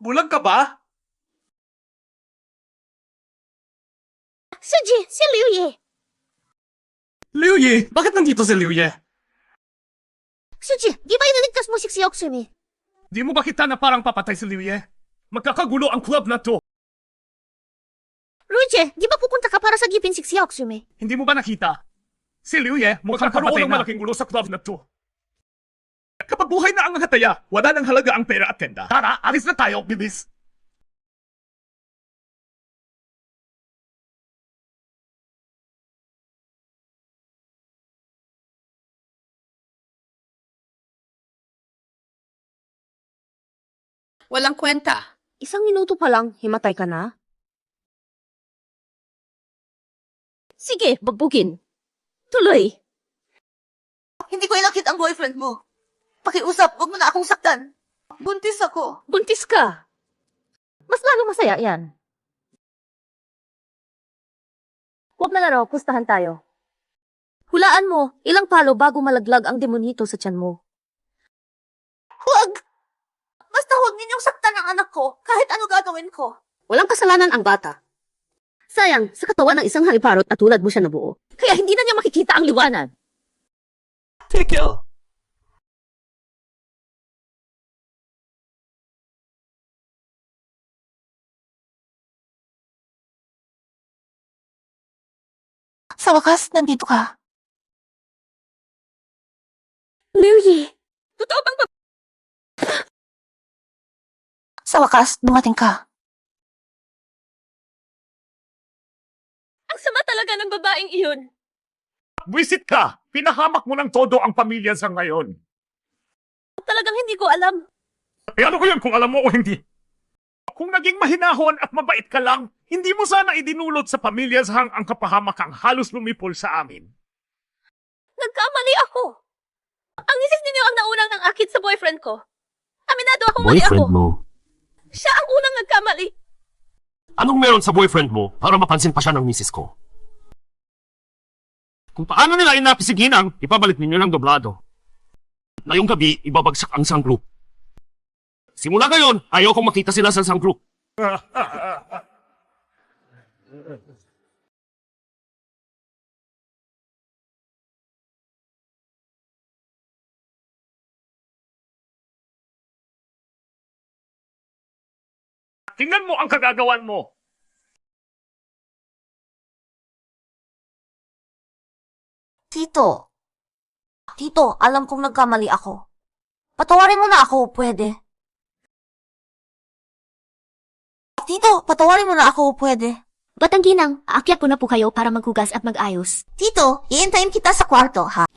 Bulag ka ba? Suji, si Liu Ye. Liu Ye, bakit nandito si Liu Ye? Suji, di ba iniligtas mo si Xiao Xueme? Di mo ba kita na parang papatay si Liu Ye? Magkakagulo ang club na to. Ruje, di ba pupunta ka para sagipin si Xiao Xueme? Hindi mo ba nakita? Si Liu Ye, mukhang kapatay na. Malaking gulo sa club na to. Kapag buhay na ang hataya, wala nang halaga ang pera at tenda. Tara, alis na tayo, bilis. Walang kwenta. Isang minuto pa lang, himatay ka na? Sige, bagbugin. Tuloy. Hindi ko inakit ang boyfriend mo. Pakiusap, huwag mo na akong saktan. Buntis ako. Buntis ka. Mas lalo masaya yan. Huwag na laro, pustahan tayo. Hulaan mo, ilang palo bago malaglag ang demonito sa tiyan mo. Huwag! Basta huwag ninyong saktan ang anak ko, kahit ano gagawin ko. Walang kasalanan ang bata. Sayang, sa katawan ng isang haliparot at tulad mo siya nabuo. Kaya hindi na niya makikita ang liwanag. Tigil! Sa wakas, nandito ka. Liu Ye! Totoo bang Sa wakas, dumating ka. ang sama talaga ng babaeng iyon? Buisit ka! Pinahamak mo ng todo ang pamilya sa ngayon. Talagang hindi ko alam. Eh ano ko yun kung alam mo o hindi? Kung naging mahinahon at mabait ka lang, hindi mo sana idinulot sa pamilya sang ang kapahamakang halos lumipol sa amin. Nagkamali ako. Ang misis ninyo ang naunang nang akit sa boyfriend ko. Aminado ako mali ako. Boyfriend mo? Siya ang unang nagkamali. Anong meron sa boyfriend mo para mapansin pa siya ng misis ko? Kung paano nila inapisiginang, ipabalik ninyo ng doblado. Ngayong gabi, ibabagsak ang isang group. Simula ngayon, ayaw kong makita sila sa isang group. Tingnan mo ang kagagawan mo. Tito. Tito, alam kong nagkamali ako. Patawarin mo na ako, pwede. Tito, patawarin mo na ako, pwede. Batang ginang, aakyat ko na po kayo para maghugas at mag-ayos. Tito, iintayin kita sa kwarto, ha?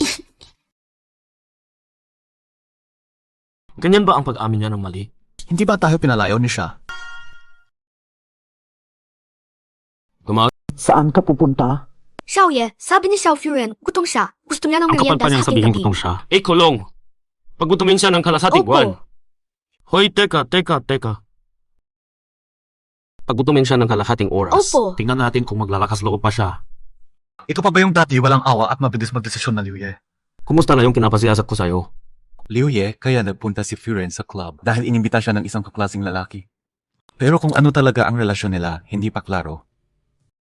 Ganyan ba ang pag-amin niya ng mali? Hindi ba tayo pinalayo ni siya? Saan ka pupunta? Xiaoye, sabi ni Xiao Furen, gutom siya. Gusto niya ng Ang kapal merienda pa niyang sa ating sabihin gabi. gutong siya. Eh, kulong! Paggutumin siya ng kalasating Opo. buwan. Hoy, teka. Paggutumin siya ng kalahating oras. Opo. Tingnan natin kung maglalakas loob pa siya. Ito pa ba yung dati walang awa at mabilis magdesisyon na Liu Ye? Kumusta na yung kinapasiyasat ko sa'yo? Liu Ye, kaya nagpunta si Furen sa club dahil inimbita siya ng isang kaklaseng lalaki. Pero kung ano talaga ang relasyon nila, hindi pa klaro.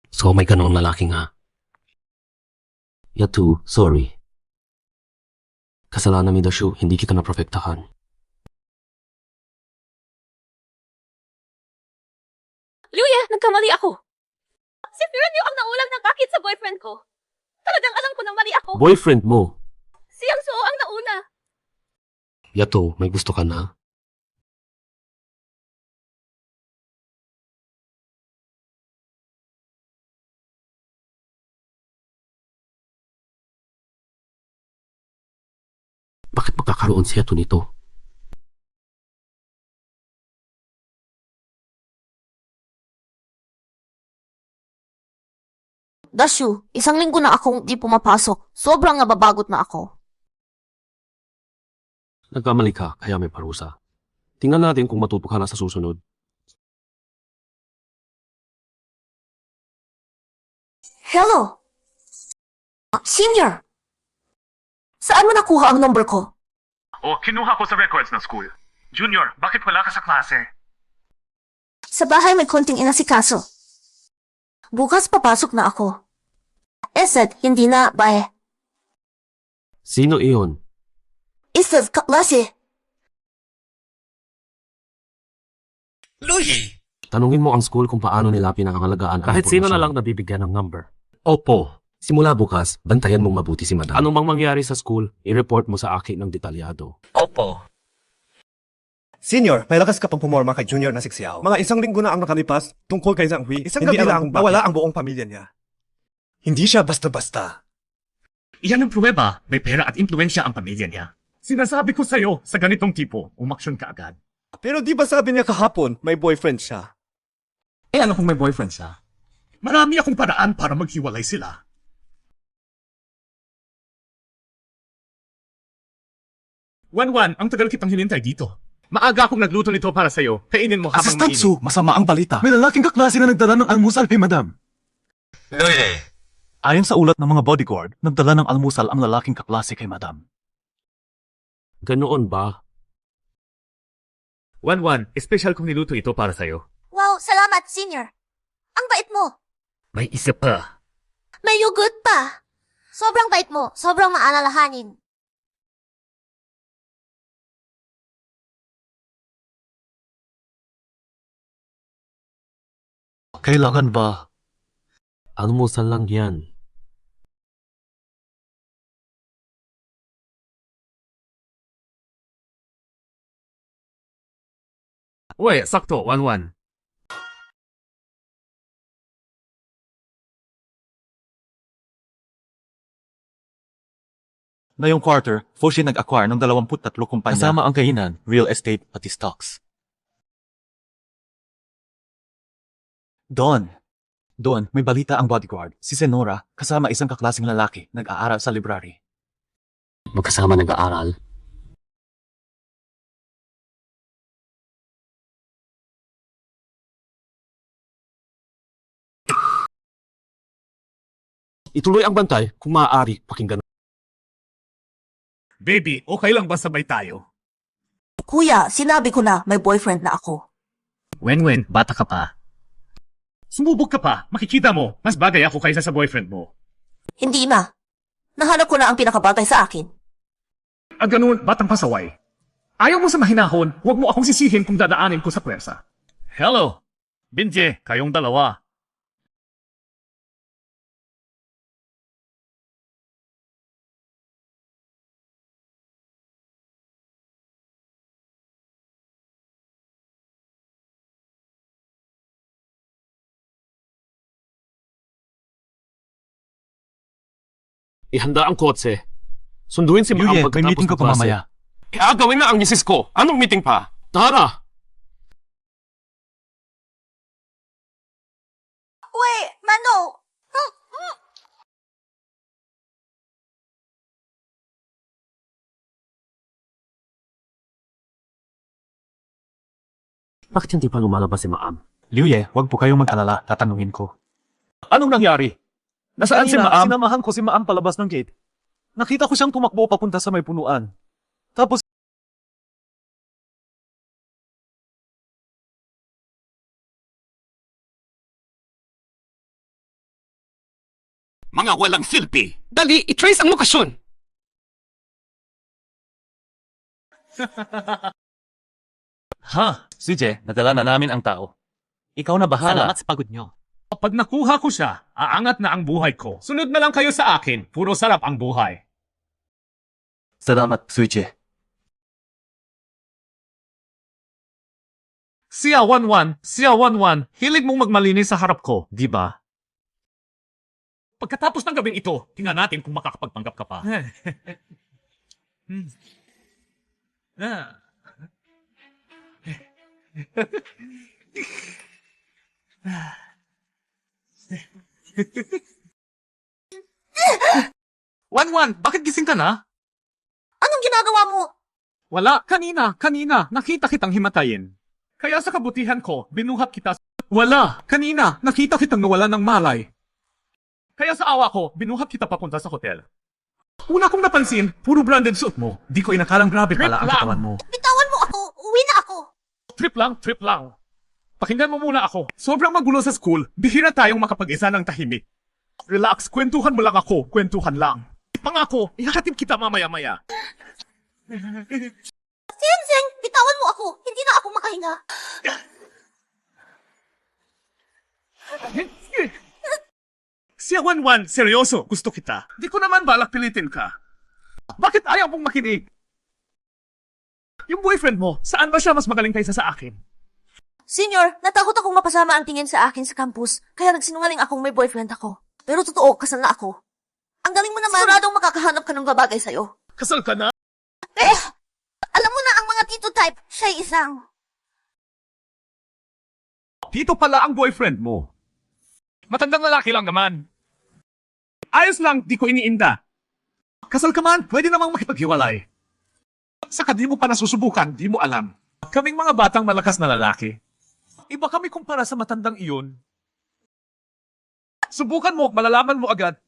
So may ganoong lalaki nga. Yatu, sorry. Kasalanan mi Dashu, hindi kita naprotektahan. Liu Ye, nagkamali ako. Si Furen yung ang naulang ng akit sa boyfriend ko. Talagang alam ko nang mali ako. Boyfriend mo? Siyang Suo ang nauna. Yato, may gusto ka na? Bakit magkakaroon siya to nito? Dashu, 1 linggo na akong di pumapasok. Sobrang nababagot na ako. Nagkamali ka, kaya may parusa. Tingnan natin kung matuto ka na sa susunod. Hello? Senior! Saan mo nakuha ang number ko? O, kinuha ko sa records ng school. Junior, bakit wala ka sa klase? Sa bahay may konting inasikaso. Bukas papasok na ako. Esed, hindi na, bae. Sino iyon? Esed, kaklase. Luyi! Tanungin mo ang school kung paano nila pinangangalagaan ang Kahit sino na impormasyon. lang nabibigyan ng number. Opo. Simula bukas, bantayan mong mabuti si madam. Anong mang mangyari sa school, i-report mo sa akin ng detalyado. Opo. Senior, may lakas ka pang pumorma kay Junior na siksiyaw. Mga 1 linggo na ang nakalipas tungkol kay Zhang Hui. Isang gabi lang nawala ang buong pamilya niya. Hindi siya basta-basta. Iyan ang pruweba. May pera at impluensya ang pamilya niya. Sinasabi ko sa'yo, sa ganitong tipo, umaksyon ka agad. Pero di ba sabi niya kahapon, may boyfriend siya? Eh ano kung may boyfriend siya? Marami akong paraan para maghiwalay sila. Wan, ang tagal kitang hinintay dito. Maaga akong nagluto nito para sa'yo. Kainin mo habang Assistant mainit. Su, masama ang balita. May lalaking kaklase na nagdala ng almusal kay madam. Ayon sa ulat ng mga bodyguard, nagdala ng almusal ang lalaking kaklase kay madam. Ganoon ba? Wan, special kong niluto ito para sa'yo. Wow, salamat, senior. Ang bait mo. May isa pa. May yogurt pa. Sobrang bait mo. Sobrang maalalahanin. Kailangan ba? Almusal lang yan. Uy, sakto, Wan. Ngayong quarter, Foshi nag-acquire ng 23 kumpanya. Kasama ang kainan, real estate, pati stocks. Don, may balita ang bodyguard. Si Senora, kasama isang kaklaseng lalaki, nag-aaral sa library. Magkasama nag-aaral. Ituloy ang bantay kung maaari pakinggan. Baby, okay lang ba sabay tayo? Kuya, sinabi ko na may boyfriend na ako. Wen, bata ka pa. Sumubok ka pa. Makikita mo, mas bagay ako kaysa sa boyfriend mo. Hindi na. Nahanap ko na ang pinakabatay sa akin. At ganun, batang pasaway. Ayaw mo sa mahinahon, huwag mo akong sisihin kung dadaanin ko sa pwersa. Hello, Binje, kayong dalawa. Ihanda ang kotse. Sunduin si Maang Yuye, may pagkatapos meeting ng ko pa klase. mamaya. Gawin na ang misis ko. Anong meeting pa? Tara! Wait, Mano! Bakit hindi pa lumalabas si Maam? Liuye, wag po kayong mag-alala, tatanungin ko. Anong nangyari? Nasaan si Maam? Sinamahan ko si Maam palabas ng gate. Nakita ko siyang tumakbo papunta sa may punuan. Tapos, Mga walang silpi! Dali, i-trace ang lokasyon! Suje, nadala na namin ang tao. Ikaw na bahala. sa pagod nyo. Kapag nakuha ko siya, aangat na ang buhay ko. Sunod na lang kayo sa akin, puro sarap ang buhay. Salamat, Suje. Siya Wan, hilig mong magmalinis sa harap ko, di ba? Pagkatapos ng gabing ito, tingnan natin kung makakapagpanggap ka pa. Wan, bakit gising ka na? Anong ginagawa mo? Wala, kanina, nakita kitang himatayin. Kaya sa kabutihan ko, binuhat kita. Wala, kanina, nakita kitang nawala ng malay. Kaya sa awa ko, binuhat kita papunta sa hotel. Una kong napansin, puro branded suit mo. Di ko inakalang grabe pala ang katawan mo. Bitawan mo ako! Uwi na ako! Trip lang. Pakinggan mo muna ako. Sobrang magulo sa school, bihira tayong makapag-isa ng tahimik. Relax, kwentuhan mo lang ako, kwentuhan lang. Pangako, ihahatid kita mamaya-maya. Senseng, bitawan mo ako! Hindi na ako makahinga. Siya Wan, seryoso, gusto kita. Di ko naman balak pilitin ka. Bakit ayaw mong makinig? Yung boyfriend mo, saan ba siya mas magaling kaysa sa akin? Senior, natakot akong mapasama ang tingin sa akin sa campus, kaya nagsinungaling akong may boyfriend ako. Pero totoo, kasal na ako. Ang galing mo naman. Siguradong makakahanap ka ng babagay sa'yo. Kasal ka na? Alam mo na ang mga tito type, siya'y isang... Tito pala ang boyfriend mo. Matandang lalaki lang naman. Ayos lang, di ko iniinda. Kasal ka man, pwede namang makipaghiwalay. Saka di mo pa nasusubukan, di mo alam. Kaming mga batang malakas na lalaki. Iba kami kumpara sa matandang iyon. Subukan mo, malalaman mo agad.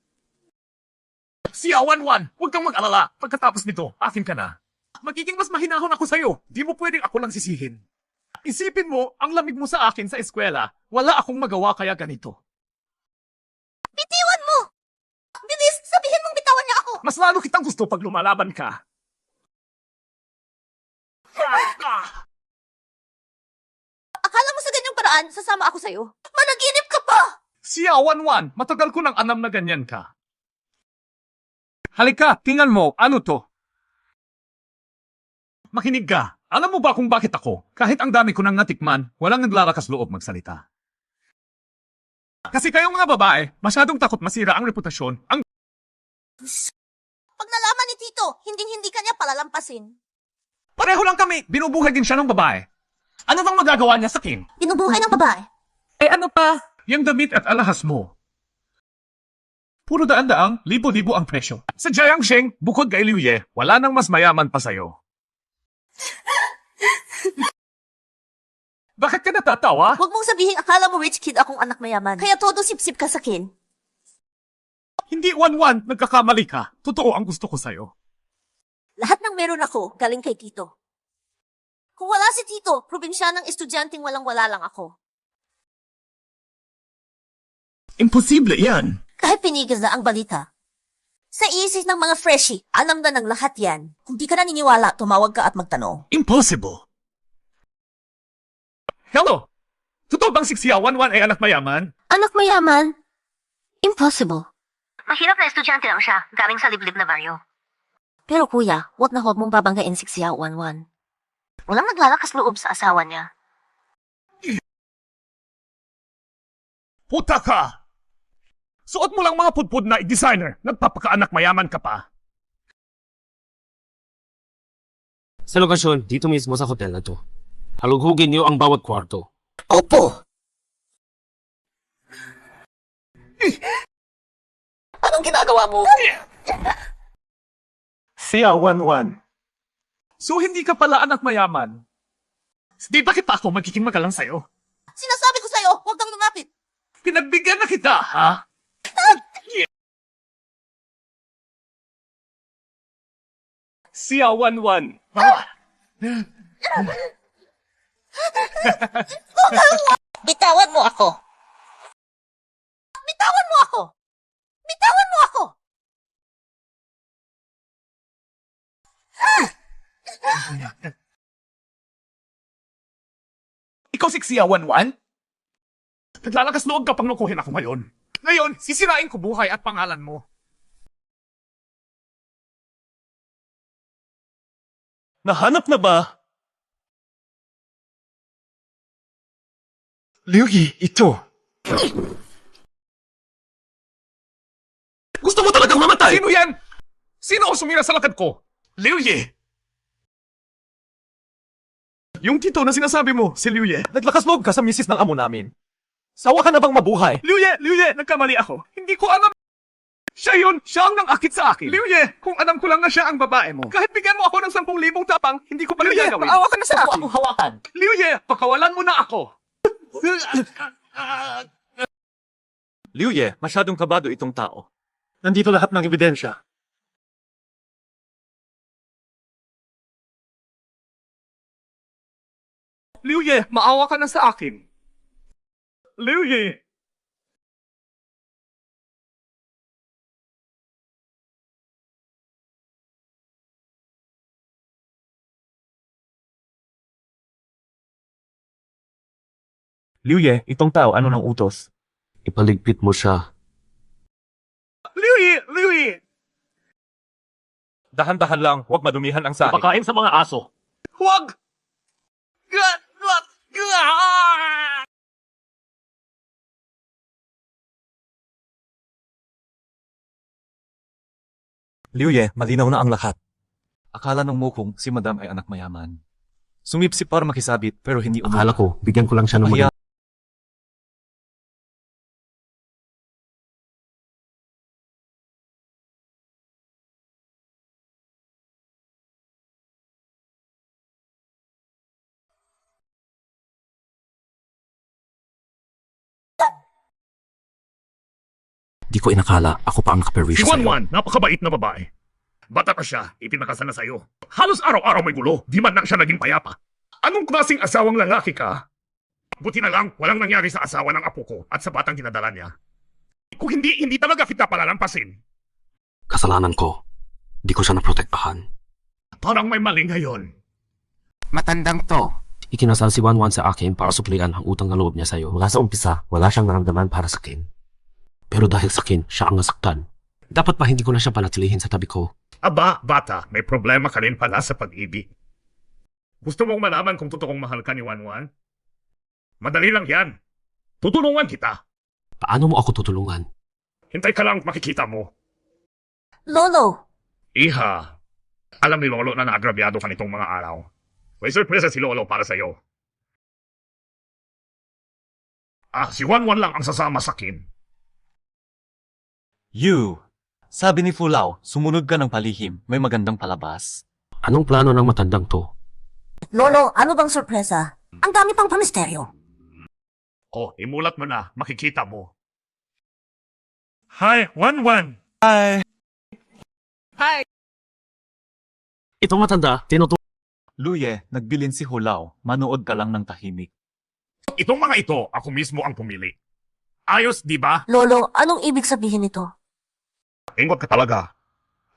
Siya Wan, huwag kang mag-alala. Pagkatapos nito, akin ka na. Magiging mas mahinahon ako sa'yo. Di mo pwedeng ako lang sisihin. Isipin mo, ang lamig mo sa akin sa eskwela, wala akong magawa kaya ganito. Bitiwan mo! Bilis, sabihin mong bitawan niya ako! Mas lalo kitang gusto pag lumalaban ka. Akala mo sa ganyang paraan, sasama ako sa'yo? Managinip ka pa! Siya Wan, matagal ko nang anam na ganyan ka. Halika, tingnan mo, ano to? Makinig ka. Alam mo ba kung bakit ako, kahit ang dami ko nang natikman, walang naglalakas loob magsalita? Kasi kayong mga babae, masyadong takot masira ang reputasyon. Pag nalaman ni Tito, hindi ka niya palalampasin. Pareho lang kami, binubuhay din siya ng babae. Ano bang magagawa niya sa akin? Binubuhay ng babae. Ano pa? Yung damit at alahas mo. Puro daan-daang, libo-libo ang presyo. Sa Jiangsheng, bukod kay Liu Ye, wala nang mas mayaman pa sa'yo. Bakit ka natatawa? Huwag mong sabihin akala mo rich kid akong anak mayaman. Kaya todo sip-sip ka sa akin. Hindi Wan, nagkakamali ka. Totoo ang gusto ko sa'yo. Lahat ng meron ako, galing kay Tito. Kung wala si Tito, probinsyanang estudyanteng walang-wala lang ako. Imposible yan. Kahit pinigil na ang balita. Sa isip ng mga freshie, alam na ng lahat yan. Kung di ka naniniwala, tumawag ka at magtanong. Impossible. Hello! Totoo bang si Xia Wan ay anak mayaman? Anak mayaman? Impossible. Mahirap na estudyante lang siya, galing sa liblib na baryo. Pero kuya, huwag mong babanggain si Xia Wan. Walang naglalakas loob sa asawa niya. Puta ka! Suot mo lang mga pudpud na designer. Nagpapakaanak mayaman ka pa. Sa lokasyon, dito mismo sa hotel na to. Halughugin niyo ang bawat kwarto. Opo! Anong ginagawa mo? Siya Wan. So hindi ka pala anak mayaman? Di bakit pa ako magiging magalang sa'yo? Sinasabi ko sa'yo, huwag kang lumapit. Pinagbigyan na kita, ha? Siya Wan. Bitawan mo ako! Bitawan mo ako! Bitawan mo ako! Ikaw si Xia Wan? Naglalakas loob ka pang lukuhin ako ngayon. Ngayon, sisirain ko buhay at pangalan mo. Nahanap na ba? Liu Yi, ito. Gusto mo talagang mamatay? Sino yan? Sino ang sumira sa lakad ko? Liu Ye. Yung tito na sinasabi mo, si Liu Ye. Naglakas loob ka sa misis ng amo namin. Sawa ka na bang mabuhay? Liu Ye, nagkamali ako. Hindi ko alam. Siya yun! Siya ang nang-akit sa akin! Liu Ye, kung alam ko lang na siya ang babae mo, kahit bigyan mo ako ng 10,000 tapang, hindi ko pa rin gagawin. Maawa ka na sa akin! Akong hawakan. Liu Ye, pakawalan mo na ako! Liu Ye, masyadong kabado itong tao. Nandito lahat ng ebidensya. Liu Ye, maawa ka na sa akin! Liu Ye! Liu Ye, itong tao ano ng utos? Ipaligpit mo siya. Liu Ye! Liu Ye! Dahan-dahan lang, huwag madumihan ang sahig. Pakain sa mga aso. Huwag! Liu Ye, malinaw na ang lahat. Akala ng mukong si Madam ay anak mayaman. Sumipsip para makisabit pero hindi Akala ko, bigyan ko lang siya ng Kaya- Di ko inakala, ako pa ang Si nakaperwisyo sa'yo. Wanwan, napakabait na babae. Bata pa siya, ipinakasal na sa'yo. Halos araw-araw may gulo, di man lang siya naging payapa. Anong klaseng asawang lalaki ka? Buti na lang, walang nangyari sa asawa ng apo ko at sa batang dinadala niya. Kung hindi talaga kita palalampasin. Kasalanan ko. Di ko siya naprotektahan. Parang may mali ngayon. Matandang to. Ikinasal si Wanwan sa akin para suplian ang utang na loob niya sa'yo. Mula sa umpisa, wala siyang naramdaman para sa akin. Pero dahil sa akin, siya ang nasaktan. Dapat pa hindi ko na siya panatilihin sa tabi ko. Aba, bata, may problema ka rin pala sa pag-ibig. Gusto mong malaman kung totoong mahal ka ni Wanwan? Madali lang yan. Tutulungan kita. Paano mo ako tutulungan? Hintay ka lang, makikita mo. Lolo, Iha, alam ni Lolo na naagrabyado ka nitong mga araw. May surpresa si Lolo para sa'yo. Si Wanwan lang ang sasama sa akin. You, sabi ni Fulao, sumunod ka ng palihim, may magandang palabas. Anong plano ng matandang to? Lolo, ano bang sorpresa? Ang dami pang pamisteryo. Imulat mo na, makikita mo. Hi, Wanwan! Itong matanda, Liu Ye, nagbilin si Hulao, manood ka lang ng tahimik. Itong mga ito, ako mismo ang pumili. Ayos, di ba? Lolo, anong ibig sabihin nito? Ingot ka talaga.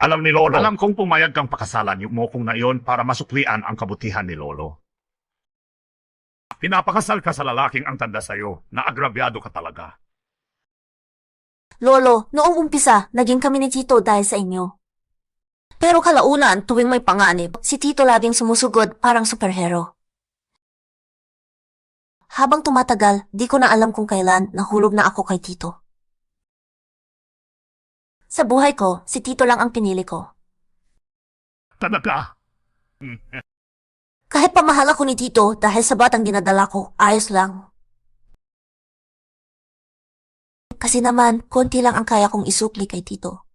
Alam ni Lolo. Alam kong pumayag kang pakasalan yung mokong na iyon para masuklian ang kabutihan ni Lolo. Pinapakasal ka sa lalaking ang tanda sa'yo na agrabyado ka talaga. Lolo, noong umpisa, naging kami ni Tito dahil sa inyo. Pero kalaunan, tuwing may panganib, si Tito laging sumusugod parang superhero. Habang tumatagal, di ko na alam kung kailan nahulog na ako kay Tito. Sa buhay ko, si Tito lang ang pinili ko. Talaga? Kahit pamahal ako ni Tito dahil sa batang dinadala ko, ayos lang. Kasi naman, konti lang ang kaya kong isukli kay Tito.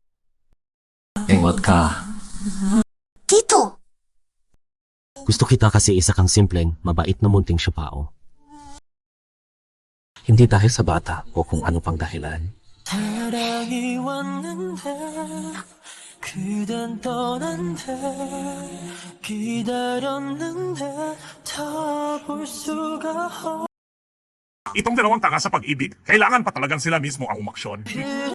Ingot ka. Tito! gusto kita kasi isa kang simpleng, mabait na munting siyapao. Hindi dahil sa bata o kung ano pang dahilan. 사랑이 왔는데 그댄 떠난대 기다렸는데 다 볼 수가 Itong dalawang tanga sa pag-ibig, kailangan pa talagang sila mismo ang umaksyon.